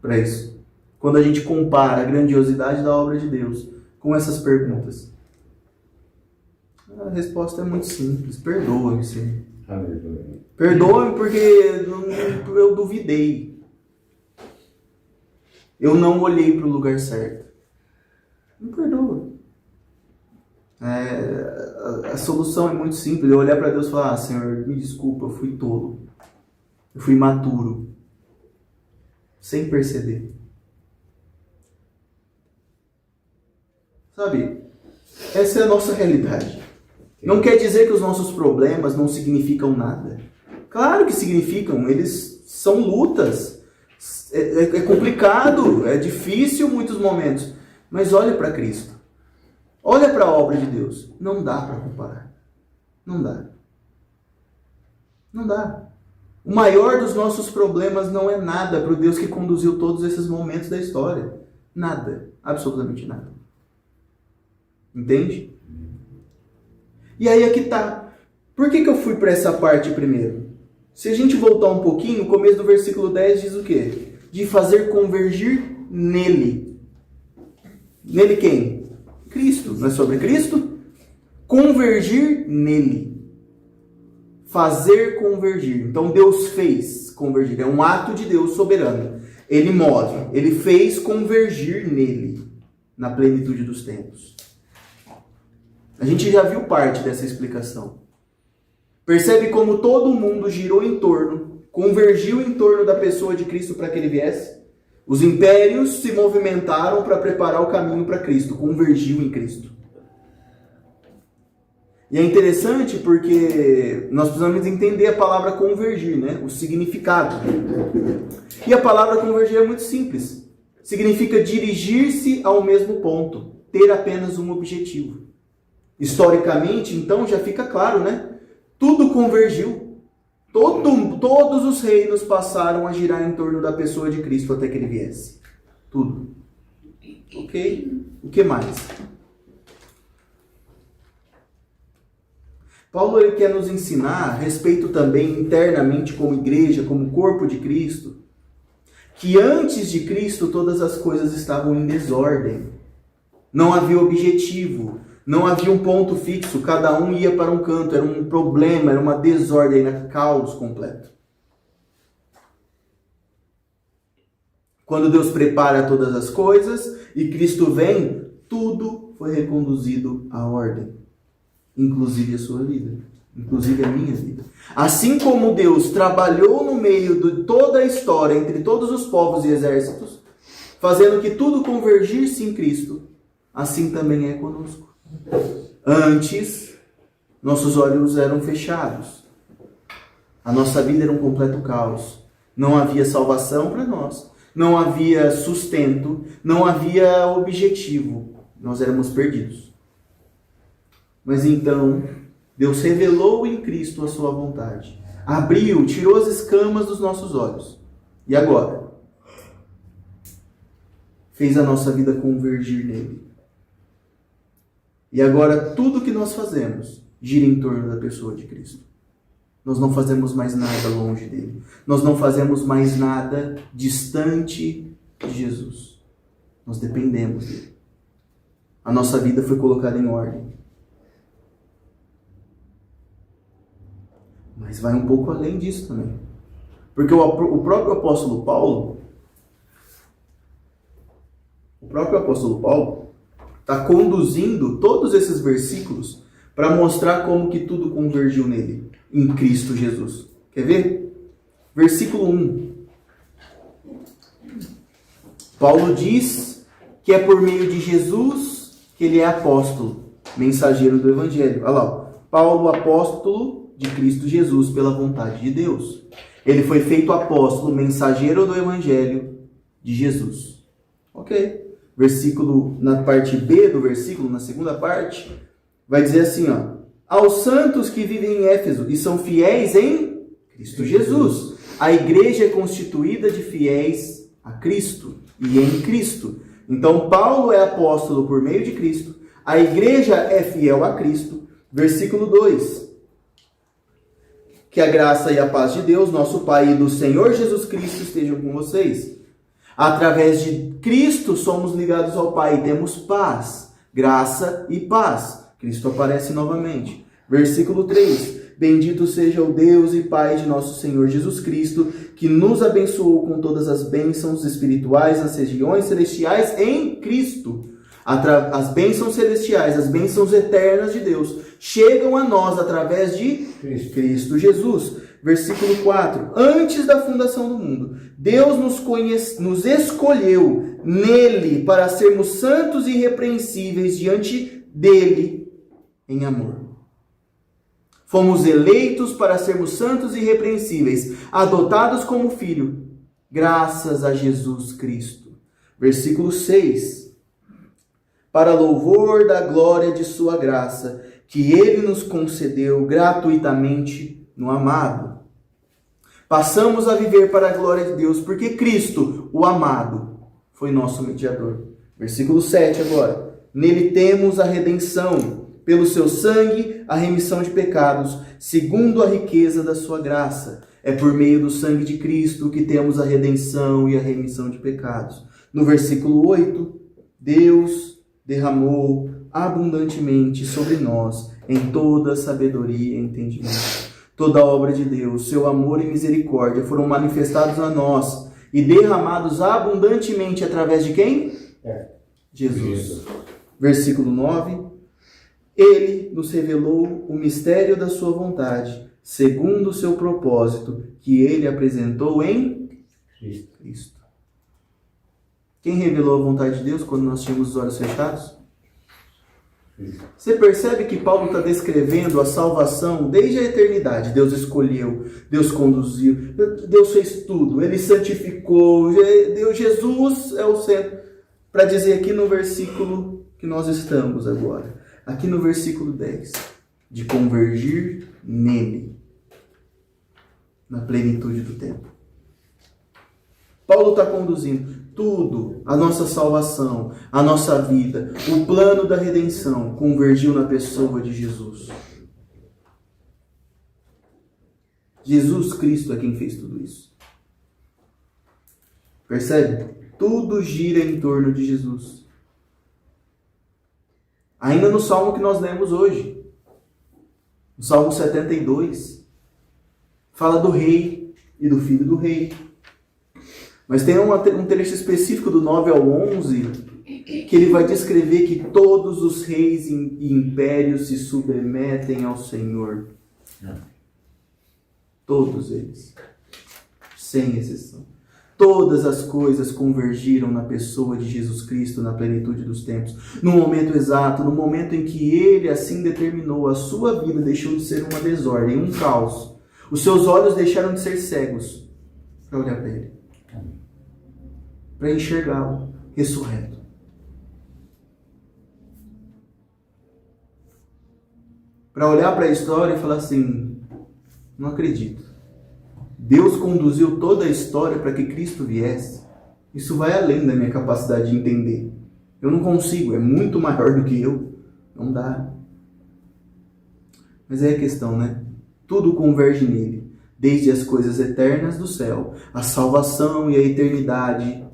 para isso? Quando a gente compara a grandiosidade da obra de Deus com essas perguntas. A resposta é muito simples. Perdoa-me, Senhor. Aleluia. Perdoa-me porque eu duvidei. Eu não olhei para o lugar certo. Me perdoa. A solução é muito simples. Eu olhar para Deus e falar: Senhor, me desculpa, eu fui tolo. Eu fui imaturo. Sem perceber. Sabe? Essa é a nossa realidade. Não quer dizer que os nossos problemas não significam nada. Claro que significam. Eles são lutas. É complicado. É difícil em muitos momentos. Mas olha para Cristo. Olha para a obra de Deus. Não dá para comparar. Não dá. Não dá. O maior dos nossos problemas não é nada para o Deus que conduziu todos esses momentos da história. Nada. Absolutamente nada. Entende? E aí aqui tá. Por que eu fui para essa parte primeiro? Se a gente voltar um pouquinho, o começo do versículo 10 diz o quê? De fazer convergir nele. Nele quem? Cristo. Não é sobre Cristo? Convergir nele. Fazer convergir. Então Deus fez convergir. É um ato de Deus soberano. Ele move. Ele fez convergir nele. Na plenitude dos tempos. A gente já viu parte dessa explicação. Percebe como todo mundo girou em torno, convergiu em torno da pessoa de Cristo para que ele viesse? Os impérios se movimentaram para preparar o caminho para Cristo, convergiu em Cristo. E é interessante porque nós precisamos entender a palavra convergir, né? O significado. E a palavra convergir é muito simples. Significa dirigir-se ao mesmo ponto. ter apenas um objetivo. Historicamente, então, já fica claro, né? Tudo convergiu. Todos os reinos passaram a girar em torno da pessoa de Cristo até que ele viesse. Tudo. Ok? O que mais? Paulo ele quer nos ensinar a respeito também internamente como igreja, como corpo de Cristo, que antes de Cristo todas as coisas estavam em desordem. Não havia objetivo, não havia um ponto fixo, cada um ia para um canto, era um problema, era uma desordem, era caos completo. Quando Deus prepara todas as coisas e Cristo vem, tudo foi reconduzido à ordem. Inclusive a sua vida, inclusive a minha vida. Assim como Deus trabalhou no meio de toda a história, entre todos os povos e exércitos, fazendo que tudo convergisse em Cristo, assim também é conosco. Antes, nossos olhos eram fechados. A nossa vida era um completo caos. Não havia salvação para nós. Não havia sustento. Não havia objetivo. Nós éramos perdidos. Mas então, Deus revelou em Cristo a sua vontade. Abriu, tirou as escamas dos nossos olhos. E agora? Fez a nossa vida convergir nele. E agora tudo que nós fazemos gira em torno da pessoa de Cristo. Nós não fazemos mais nada longe dele. Nós não fazemos mais nada distante de Jesus. Nós dependemos dele. A nossa vida foi colocada em ordem. Mas vai um pouco além disso também. Porque o próprio apóstolo Paulo está conduzindo todos esses versículos para mostrar como que tudo convergiu nele, em Cristo Jesus. Quer ver? Versículo 1. Paulo diz que é por meio de Jesus que ele é apóstolo, mensageiro do Evangelho. Olha lá, ó. Paulo, apóstolo de Cristo Jesus, pela vontade de Deus. Ele foi feito apóstolo, mensageiro do Evangelho de Jesus. Ok? Versículo, na parte B do versículo, na segunda parte, vai dizer assim, ó. Aos santos que vivem em Éfeso e são fiéis em Cristo Jesus. A igreja é constituída de fiéis a Cristo e em Cristo. Então, Paulo é apóstolo por meio de Cristo. A igreja é fiel a Cristo. Versículo 2. Que a graça e a paz de Deus, nosso Pai, e do Senhor Jesus Cristo estejam com vocês. Através de Cristo somos ligados ao Pai e temos paz, graça e paz. Cristo aparece novamente. Versículo 3. Bendito seja o Deus e Pai de nosso Senhor Jesus Cristo, que nos abençoou com todas as bênçãos espirituais nas regiões celestiais em Cristo. As bênçãos celestiais, as bênçãos eternas de Deus, chegam a nós através de Cristo Jesus. Versículo 4. Antes da fundação do mundo, Deus nos escolheu nele para sermos santos e irrepreensíveis diante dele em amor. Fomos eleitos para sermos santos e irrepreensíveis, adotados como filho, graças a Jesus Cristo. Versículo 6. Para louvor da glória de sua graça, que ele nos concedeu gratuitamente no amado. Passamos a viver para a glória de Deus, porque Cristo, o amado, foi nosso mediador. Versículo 7 agora. Nele temos a redenção, pelo seu sangue, a remissão de pecados, segundo a riqueza da sua graça. É por meio do sangue de Cristo que temos a redenção e a remissão de pecados. No versículo 8, Deus derramou abundantemente sobre nós, em toda sabedoria e entendimento. Toda a obra de Deus, seu amor e misericórdia foram manifestados a nós e derramados abundantemente através de quem? Jesus. Versículo 9. Ele nos revelou o mistério da sua vontade, segundo o seu propósito, que ele apresentou em Cristo. Quem revelou a vontade de Deus quando nós tínhamos os olhos fechados? Você percebe que Paulo está descrevendo a salvação desde a eternidade. Deus escolheu, Deus conduziu, Deus fez tudo, Ele santificou, Deus, Jesus é o centro. Para dizer aqui no versículo que nós estamos agora, aqui no versículo 10, de convergir nele, na plenitude do tempo. Paulo está conduzindo tudo, a nossa salvação, a nossa vida, o plano da redenção convergiu na pessoa de Jesus. Jesus Cristo é quem fez tudo isso. Percebe? Tudo gira em torno de Jesus. Ainda no salmo que nós lemos hoje, no Salmo 72, fala do rei e do filho do rei. Mas tem um trecho específico do 9 ao 11 que ele vai descrever que todos os reis e impérios se submetem ao Senhor. Todos eles, sem exceção. Todas as coisas convergiram na pessoa de Jesus Cristo na plenitude dos tempos. No momento exato, no momento em que Ele assim determinou, a sua vida deixou de ser uma desordem, um caos. Os seus olhos deixaram de ser cegos para olhar para Ele. Para enxergá-lo ressurreto. Para olhar para a história e falar assim, não acredito. Deus conduziu toda a história para que Cristo viesse. Isso vai além da minha capacidade de entender. Eu não consigo, é muito maior do que eu. Não dá. Mas é a questão, né? Tudo converge nele. Desde as coisas eternas do céu, a salvação e a eternidade,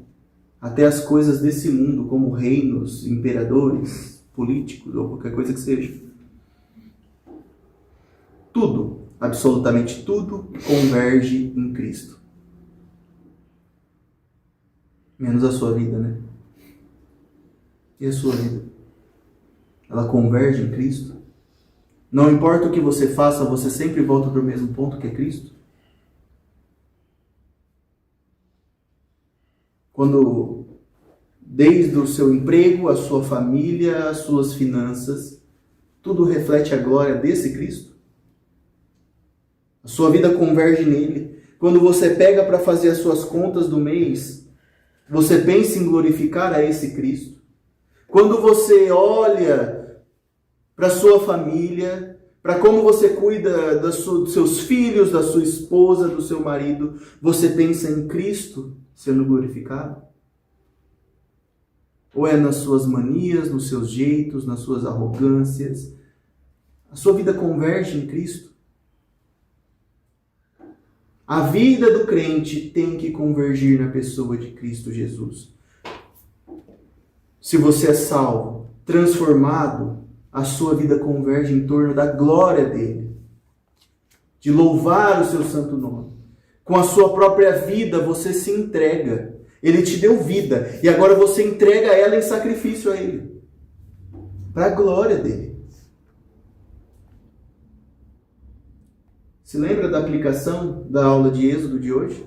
até as coisas desse mundo, como reinos, imperadores, políticos ou qualquer coisa que seja. Tudo, absolutamente tudo, converge em Cristo. Menos a sua vida, né? E a sua vida? Ela converge em Cristo? Não importa o que você faça, você sempre volta para o mesmo ponto que é Cristo? Quando, desde o seu emprego, a sua família, as suas finanças, tudo reflete a glória desse Cristo? A sua vida converge nele. Quando você pega para fazer as suas contas do mês, você pensa em glorificar a esse Cristo? Quando você olha para a sua família, para como você cuida dos seus filhos, da sua esposa, do seu marido, você pensa em Cristo sendo glorificado? Ou é nas suas manias, nos seus jeitos, nas suas arrogâncias? A sua vida converge em Cristo? A vida do crente tem que convergir na pessoa de Cristo Jesus. Se você é salvo, transformado, a sua vida converge em torno da glória dele, de louvar o seu santo nome. Com a sua própria vida você se entrega. Ele te deu vida e agora você entrega ela em sacrifício a ele, para a glória dele. Se lembra da aplicação da aula de Êxodo de hoje?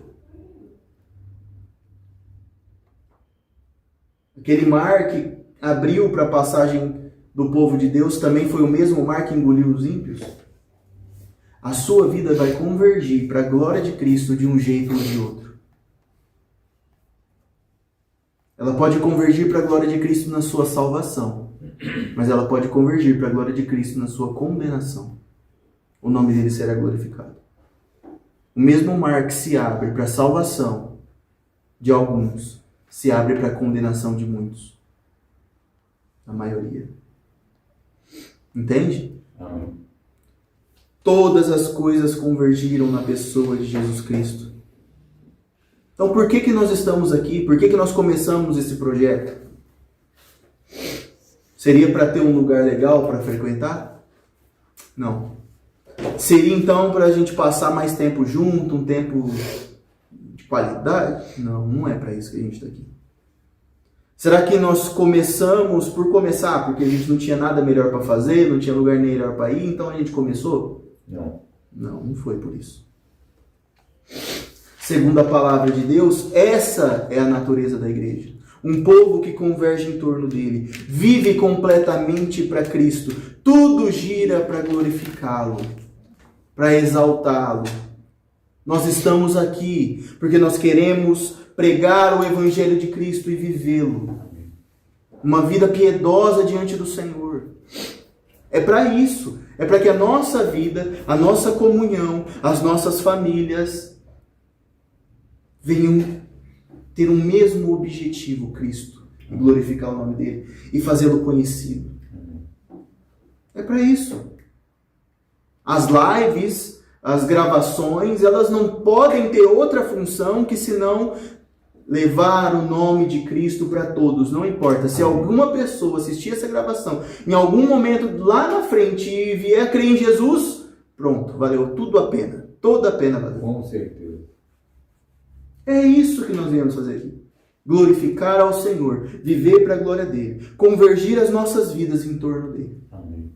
Aquele mar que abriu para a passagem do povo de Deus também foi o mesmo mar que engoliu os ímpios? A sua vida vai convergir para a glória de Cristo de um jeito ou de outro. Ela pode convergir para a glória de Cristo na sua salvação, mas ela pode convergir para a glória de Cristo na sua condenação. O nome dele será glorificado. O mesmo mar que se abre para a salvação de alguns, se abre para a condenação de muitos. A maioria. Entende? Amém. Todas as coisas convergiram na pessoa de Jesus Cristo. Então por que nós estamos aqui? Por que nós começamos esse projeto? Seria para ter um lugar legal para frequentar? Não. Seria então para a gente passar mais tempo junto, um tempo de qualidade? Não, não é para isso que a gente está aqui. Será que nós começamos por começar, porque a gente não tinha nada melhor para fazer, não tinha lugar melhor para ir, então a gente começou? Não. Não, não foi por isso. Segundo a palavra de Deus, essa é a natureza da igreja. Um povo que converge em torno dele, vive completamente para Cristo. Tudo gira para glorificá-lo, para exaltá-lo. Nós estamos aqui porque nós queremos pregar o Evangelho de Cristo e vivê-lo. uma vida piedosa diante do Senhor. É para isso. É para que a nossa vida, a nossa comunhão, as nossas famílias venham ter o mesmo objetivo, Cristo, e glorificar o nome dele e fazê-lo conhecido. É para isso. As lives, as gravações, elas não podem ter outra função que senão levar o nome de Cristo para todos. Não importa. Se alguma pessoa assistir essa gravação em algum momento lá na frente e vier a crer em Jesus, pronto, valeu tudo a pena. Toda a pena valeu. Com certeza. É isso que nós viemos fazer aqui. Glorificar ao Senhor, viver para a glória dele, convergir as nossas vidas em torno dele. Amém.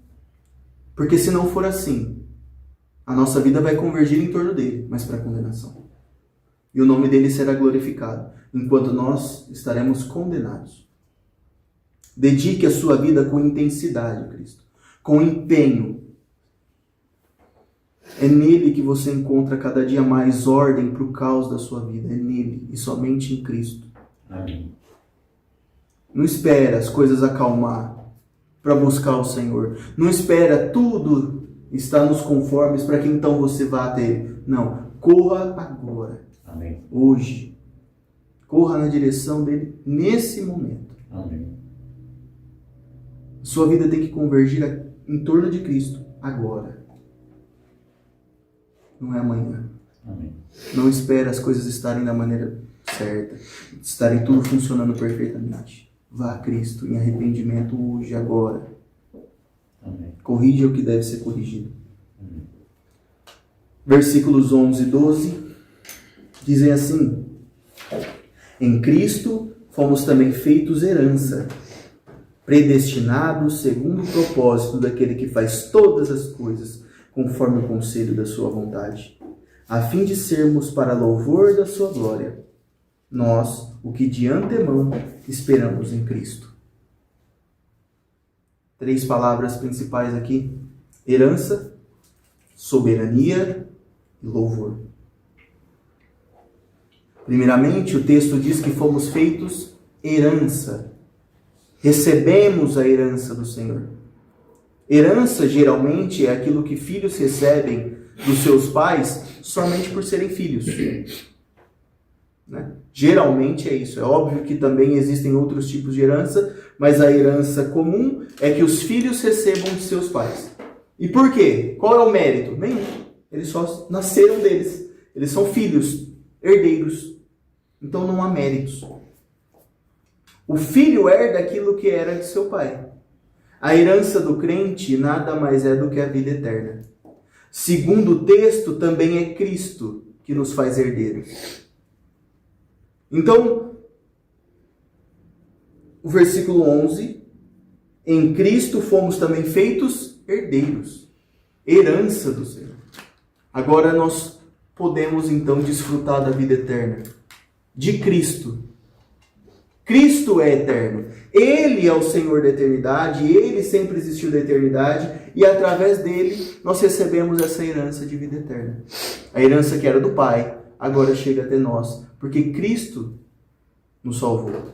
Porque se não for assim, a nossa vida vai convergir em torno dele, mas para a condenação. E o nome dele será glorificado, enquanto nós estaremos condenados. Dedique a sua vida com intensidade, Cristo, com empenho. É nele que você encontra cada dia mais ordem para o caos da sua vida. É nele e somente em Cristo. Amém. Não espera as coisas acalmar para buscar o Senhor. Não espera tudo estar nos conformes para que então você vá até ele. Não, corra agora. Amém. Hoje. Corra na direção dele nesse momento. Amém. Sua vida tem que convergir em torno de Cristo agora. Não é amanhã. Amém. Não espere as coisas estarem da maneira certa, estarem tudo funcionando perfeitamente. Vá a Cristo em arrependimento hoje, agora. Amém. Corrija o que deve ser corrigido. Amém. Versículos 11 e 12 dizem assim: em Cristo fomos também feitos herança, predestinados segundo o propósito daquele que faz todas as coisas conforme o conselho da sua vontade, a fim de sermos para louvor da sua glória, nós, o que de antemão esperamos em Cristo. 3 palavras principais aqui: herança, soberania e louvor. Primeiramente, o texto diz que fomos feitos herança. Recebemos a herança do Senhor. Herança, geralmente, é aquilo que filhos recebem dos seus pais somente por serem filhos. Né? Geralmente é isso. É óbvio que também existem outros tipos de herança, mas a herança comum é que os filhos recebam de seus pais. E por quê? Qual é o mérito? Nenhum. Eles só nasceram deles. Eles são filhos, herdeiros. Então não há méritos. O filho herda aquilo que era de seu pai. A herança do crente nada mais é do que a vida eterna. Segundo o texto, também é Cristo que nos faz herdeiros. Então, o versículo 11, em Cristo fomos também feitos herdeiros, herança do Senhor. Agora nós podemos então desfrutar da vida eterna, de Cristo. Cristo é eterno. Ele é o Senhor da eternidade, Ele sempre existiu da eternidade, e através dele nós recebemos essa herança de vida eterna. A herança que era do Pai, agora chega até nós, porque Cristo nos salvou.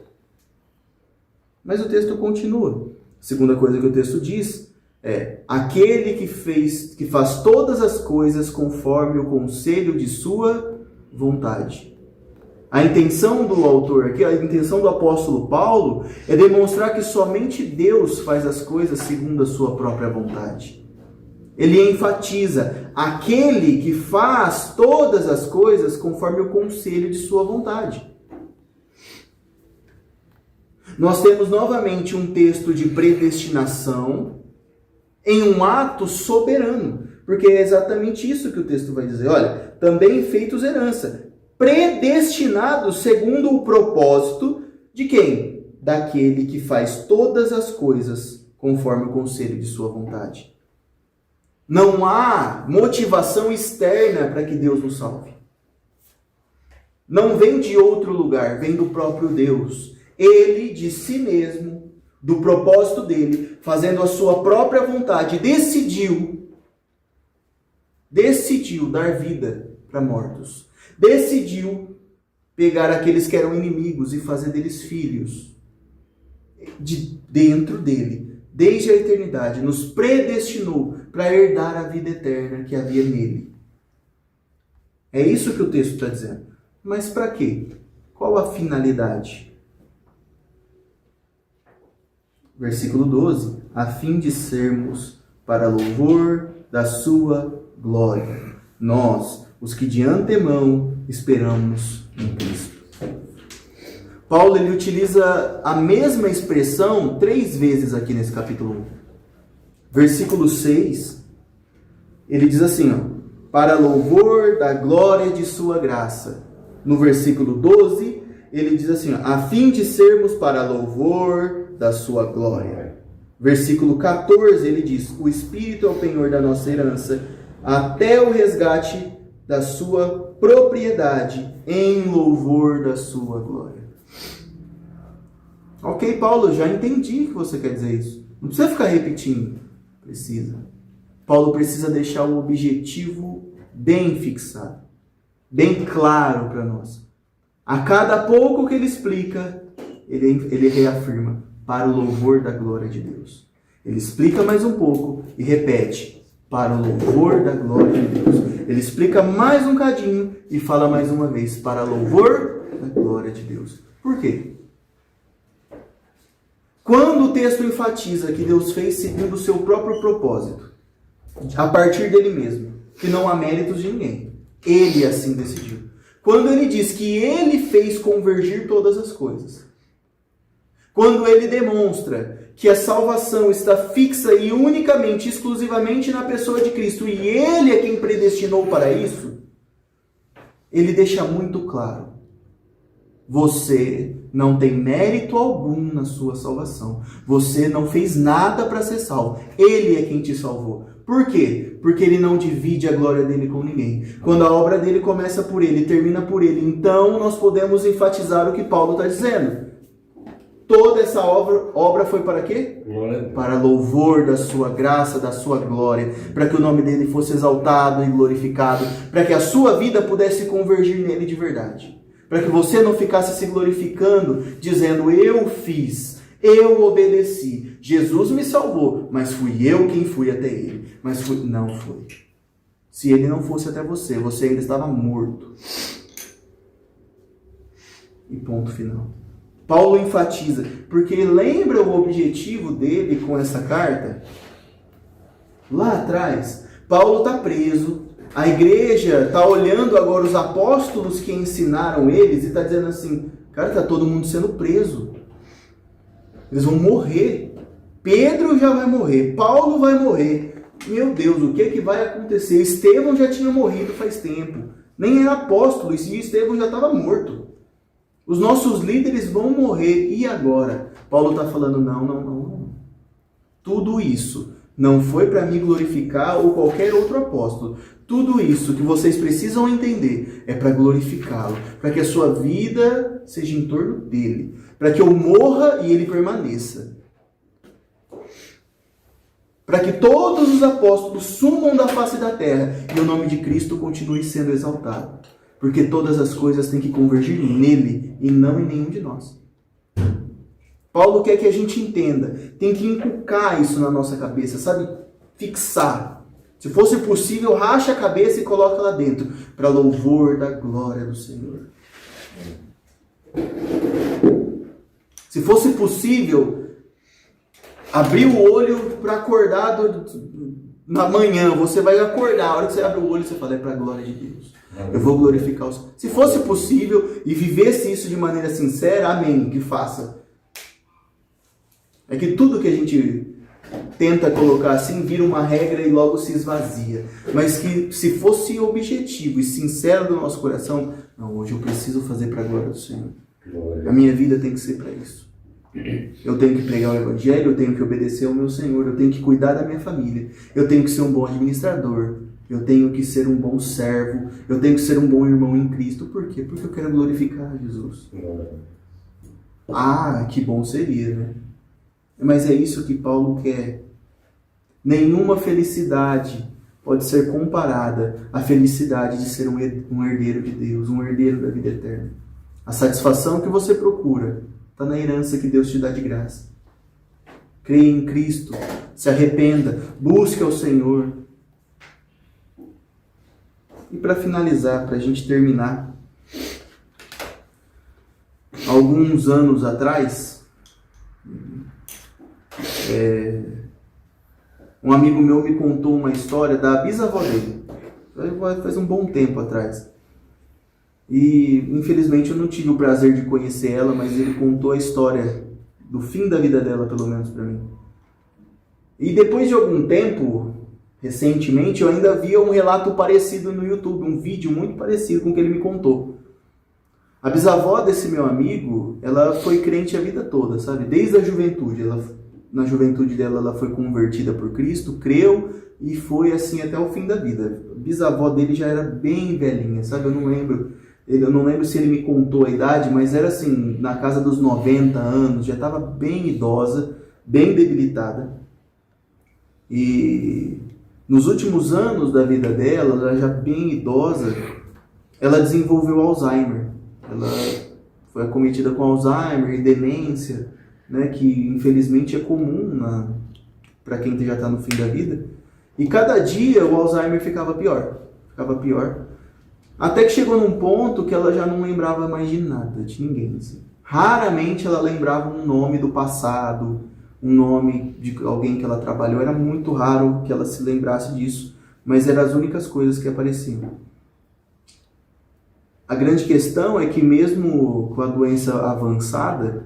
Mas o texto continua. A segunda coisa que o texto diz é: aquele que faz todas as coisas conforme o conselho de sua vontade. A intenção do autor aqui, a intenção do apóstolo Paulo, é demonstrar que somente Deus faz as coisas segundo a sua própria vontade. Ele enfatiza aquele que faz todas as coisas conforme o conselho de sua vontade. Nós temos novamente um texto de predestinação em um ato soberano, porque é exatamente isso que o texto vai dizer. Olha, também feitos herança, predestinados segundo o propósito de quem? Daquele que faz todas as coisas conforme o conselho de sua vontade. Não há motivação externa para que Deus nos salve. Não vem de outro lugar, vem do próprio Deus. Ele, de si mesmo, do propósito dele, fazendo a sua própria vontade, decidiu dar vida para mortos. Decidiu pegar aqueles que eram inimigos e fazer deles filhos. de dentro dele, desde a eternidade, nos predestinou para herdar a vida eterna que havia nele. É isso que o texto está dizendo. Mas para quê? Qual a finalidade? Versículo 12. A fim de sermos para louvor da sua glória. Nós, os que de antemão esperamos em Cristo. Paulo ele utiliza a mesma expressão 3 vezes aqui nesse capítulo 1. Versículo 6, ele diz assim, ó, para louvor da glória de sua graça. No versículo 12, ele diz assim, ó, a fim de sermos para louvor da sua glória. Versículo 14, ele diz, o Espírito é o penhor da nossa herança, até o resgate da sua propriedade, em louvor da sua glória. Ok, Paulo, já entendi que você quer dizer isso. Não precisa ficar repetindo. Precisa. Paulo precisa deixar o objetivo bem fixado, bem claro para nós. A cada pouco que ele explica, ele reafirma, para o louvor da glória de Deus. Ele explica mais um pouco e repete, para o louvor da glória de Deus. Ele explica mais um cadinho e fala mais uma vez, para o louvor da glória de Deus. Por quê? Quando o texto enfatiza que Deus fez segundo o seu próprio propósito, a partir dele mesmo, que não há méritos de ninguém, ele assim decidiu. Quando ele diz que ele fez convergir todas as coisas, quando ele demonstra que a salvação está fixa e unicamente, exclusivamente na pessoa de Cristo, e ele é quem predestinou para isso, ele deixa muito claro, você não tem mérito algum na sua salvação. Você não fez nada para ser salvo. Ele é quem te salvou. Por quê? Porque ele não divide a glória dele com ninguém. Quando a obra dele começa por ele e termina por ele, então nós podemos enfatizar o que Paulo está dizendo. Toda essa obra foi para quê? Para louvor da sua graça, da sua glória. Para que o nome dele fosse exaltado e glorificado. Para que a sua vida pudesse convergir nele de verdade. Para que você não ficasse se glorificando, dizendo, eu fiz, eu obedeci, Jesus me salvou, mas fui eu quem fui até ele. Mas não foi. Se ele não fosse até você, você ainda estava morto. E ponto final. Paulo enfatiza, porque lembra o objetivo dele com essa carta? Lá atrás, Paulo está preso. A igreja está olhando agora os apóstolos que ensinaram eles e está dizendo assim, cara, está todo mundo sendo preso. Eles vão morrer. Pedro já vai morrer. Paulo vai morrer. Meu Deus, o que é que vai acontecer? Estevão já tinha morrido faz tempo. Nem era apóstolo, e Estevão já estava morto. Os nossos líderes vão morrer. E agora? Paulo está falando, não. Tudo isso não foi para me glorificar ou qualquer outro apóstolo. Tudo isso que vocês precisam entender é para glorificá-lo, para que a sua vida seja em torno dele, para que eu morra e ele permaneça. Para que todos os apóstolos sumam da face da terra e o nome de Cristo continue sendo exaltado. Porque todas as coisas têm que convergir nele e não em nenhum de nós. Paulo quer que a gente entenda, tem que inculcar isso na nossa cabeça, sabe? Fixar. Se fosse possível, racha a cabeça e coloca lá dentro, para louvor da glória do Senhor. Se fosse possível, abrir o olho para acordar na manhã, você vai acordar, a hora que você abre o olho, você fala, é para a glória de Deus. Eu vou glorificar o Senhor. Se fosse possível e vivesse isso de maneira sincera, amém, que faça. É que tudo que a gente tenta colocar assim, vira uma regra e logo se esvazia. Mas que se fosse objetivo e sincero do nosso coração, não, hoje eu preciso fazer para a glória do Senhor. A minha vida tem que ser para isso. Eu tenho que pregar o Evangelho, eu tenho que obedecer ao meu Senhor, eu tenho que cuidar da minha família, eu tenho que ser um bom administrador, eu tenho que ser um bom servo, eu tenho que ser um bom irmão em Cristo. Por quê? Porque eu quero glorificar Jesus. Ah, que bom seria, né? Mas é isso que Paulo quer. Nenhuma felicidade pode ser comparada à felicidade de ser um herdeiro de Deus, um herdeiro da vida eterna. A satisfação que você procura está na herança que Deus te dá de graça. creia em Cristo, se arrependa, busque ao Senhor. E para finalizar, para a gente terminar, alguns anos atrás, um amigo meu me contou uma história da bisavó dele, faz um bom tempo atrás. E infelizmente eu não tive o prazer de conhecer ela, mas ele contou a história do fim da vida dela, pelo menos para mim. E depois de algum tempo, recentemente, eu ainda via um relato parecido no YouTube, um vídeo muito parecido com o que ele me contou. A bisavó desse meu amigo, ela foi crente a vida toda, sabe? Desde a juventude. Na juventude dela, ela foi convertida por Cristo, creu e foi assim até o fim da vida. A bisavó dele já era bem velhinha, sabe? Eu não lembro se ele me contou a idade, mas era assim, na casa dos 90 anos, já estava bem idosa, bem debilitada. E nos últimos anos da vida dela, ela já bem idosa, ela desenvolveu Alzheimer. Ela foi acometida com Alzheimer e demência, né, que infelizmente é comum para quem já está no fim da vida. E cada dia o Alzheimer ficava pior. Até que chegou num ponto que ela já não lembrava mais de nada, de ninguém. Assim. Raramente ela lembrava um nome do passado, um nome de alguém que ela trabalhou. Era muito raro que ela se lembrasse disso, mas eram as únicas coisas que apareciam. A grande questão é que mesmo com a doença avançada,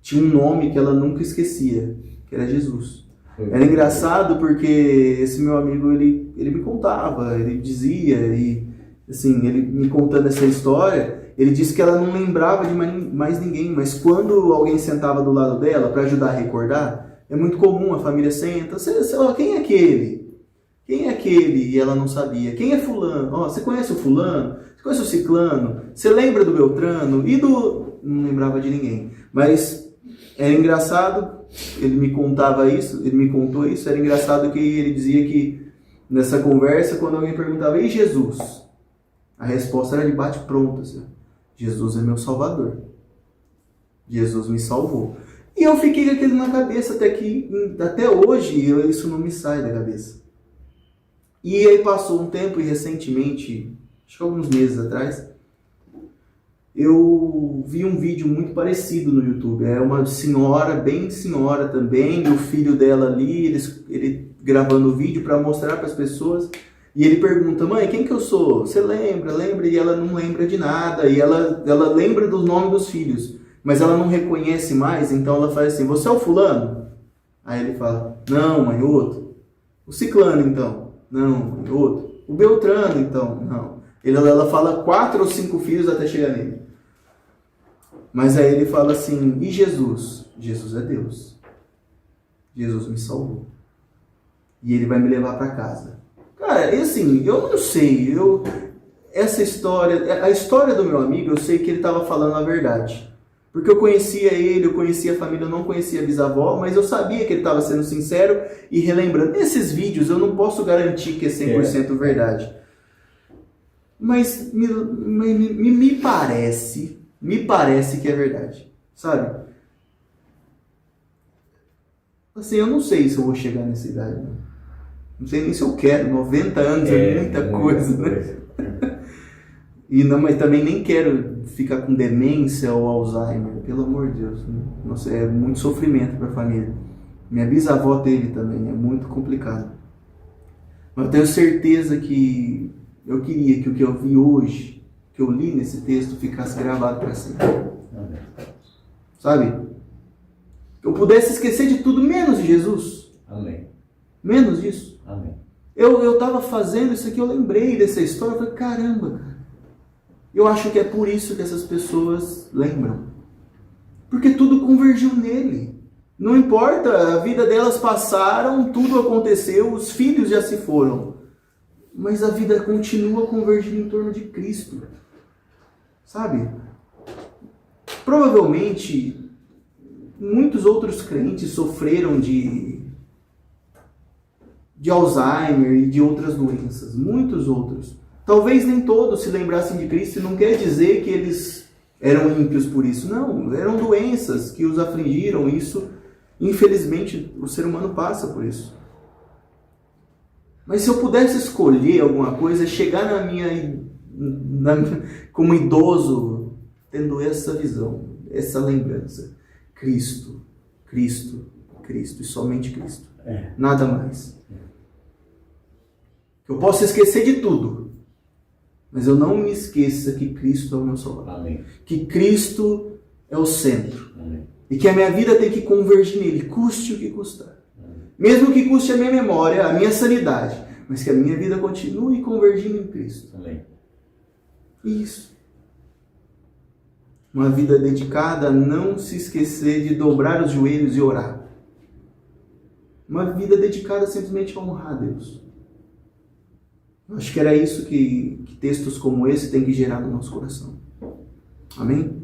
tinha um nome que ela nunca esquecia, que era Jesus. Era engraçado porque esse meu amigo, ele me contava, ele dizia, e assim, ele me contando essa história, ele disse que ela não lembrava de mais ninguém, mas quando alguém sentava do lado dela para ajudar a recordar, é muito comum, a família senta, sei lá, quem é aquele? Quem é aquele? E ela não sabia. Quem é fulano? Você conhece o fulano? Você conhece o ciclano? Você lembra do Beltrano? E do... Não lembrava de ninguém. Mas era engraçado, ele me contou isso, era engraçado que ele dizia que nessa conversa, quando alguém perguntava, e Jesus? A resposta era de bate-pronto, assim, Jesus é meu salvador. Jesus me salvou. E eu fiquei com aquilo na cabeça até hoje, isso não me sai da cabeça. E aí passou um tempo e recentemente, acho que alguns meses atrás, eu vi um vídeo muito parecido no YouTube. É uma senhora, bem senhora também, e o filho dela ali, ele gravando o vídeo para mostrar para as pessoas. E ele pergunta, mãe, quem que eu sou? Você lembra? E ela não lembra de nada. E ela lembra do nome dos filhos, mas ela não reconhece mais. Então ela faz assim, você é o fulano? Aí ele fala, não, mãe, outro. O ciclano, então? Não, mãe, outro. O Beltrano, então? Não. Ela fala 4 ou 5 filhos até chegar nele. Mas aí ele fala assim, e Jesus? Jesus é Deus. Jesus me salvou. E ele vai me levar para casa. Cara, e assim, eu não sei, essa história, a história do meu amigo, eu sei que ele estava falando a verdade. Porque eu conhecia ele, eu conhecia a família, eu não conhecia a bisavó, mas eu sabia que ele estava sendo sincero e relembrando. Nesses vídeos eu não posso garantir que é 100% verdade. Mas me parece que é verdade, sabe? Assim, eu não sei se eu vou chegar nessa idade, não sei nem se eu quero, 90 anos é muita coisa, né? E não, mas também nem quero ficar com demência ou Alzheimer, pelo amor de Deus. Nossa, é muito sofrimento para a família. Minha bisavó teve também, é muito complicado. Mas eu tenho certeza que eu queria que o que eu vi hoje, que eu li nesse texto, ficasse gravado para sempre. Sabe? Que eu pudesse esquecer de tudo, menos de Jesus. Amém. Menos disso. Amém. Eu estava fazendo isso aqui, eu lembrei dessa história, eu falei, caramba, cara. Eu acho que é por isso que essas pessoas lembram. Porque tudo convergiu nele. Não importa, a vida delas passaram, tudo aconteceu, os filhos já se foram. Mas a vida continua convergindo em torno de Cristo. Sabe? Provavelmente, muitos outros crentes sofreram de Alzheimer e de outras doenças. Muitos outros. Talvez nem todos se lembrassem de Cristo, e não quer dizer que eles eram ímpios por isso. Não, eram doenças que os afligiram, isso Infelizmente, o ser humano passa por isso. Mas se eu pudesse escolher alguma coisa, chegar como idoso, tendo essa visão, essa lembrança. Cristo, Cristo, Cristo e somente Cristo. Nada mais. Eu posso esquecer de tudo, mas eu não me esqueça que Cristo é o meu Salvador. Amém. Que Cristo é o centro. Amém. E que a minha vida tem que convergir nele, custe o que custar. Amém. Mesmo que custe a minha memória, a minha sanidade, mas que a minha vida continue convergindo em Cristo. Amém. Isso. Uma vida dedicada a não se esquecer de dobrar os joelhos e orar. Uma vida dedicada simplesmente a honrar a Deus. Eu acho que era isso que textos como esse têm que gerar no nosso coração. Amém?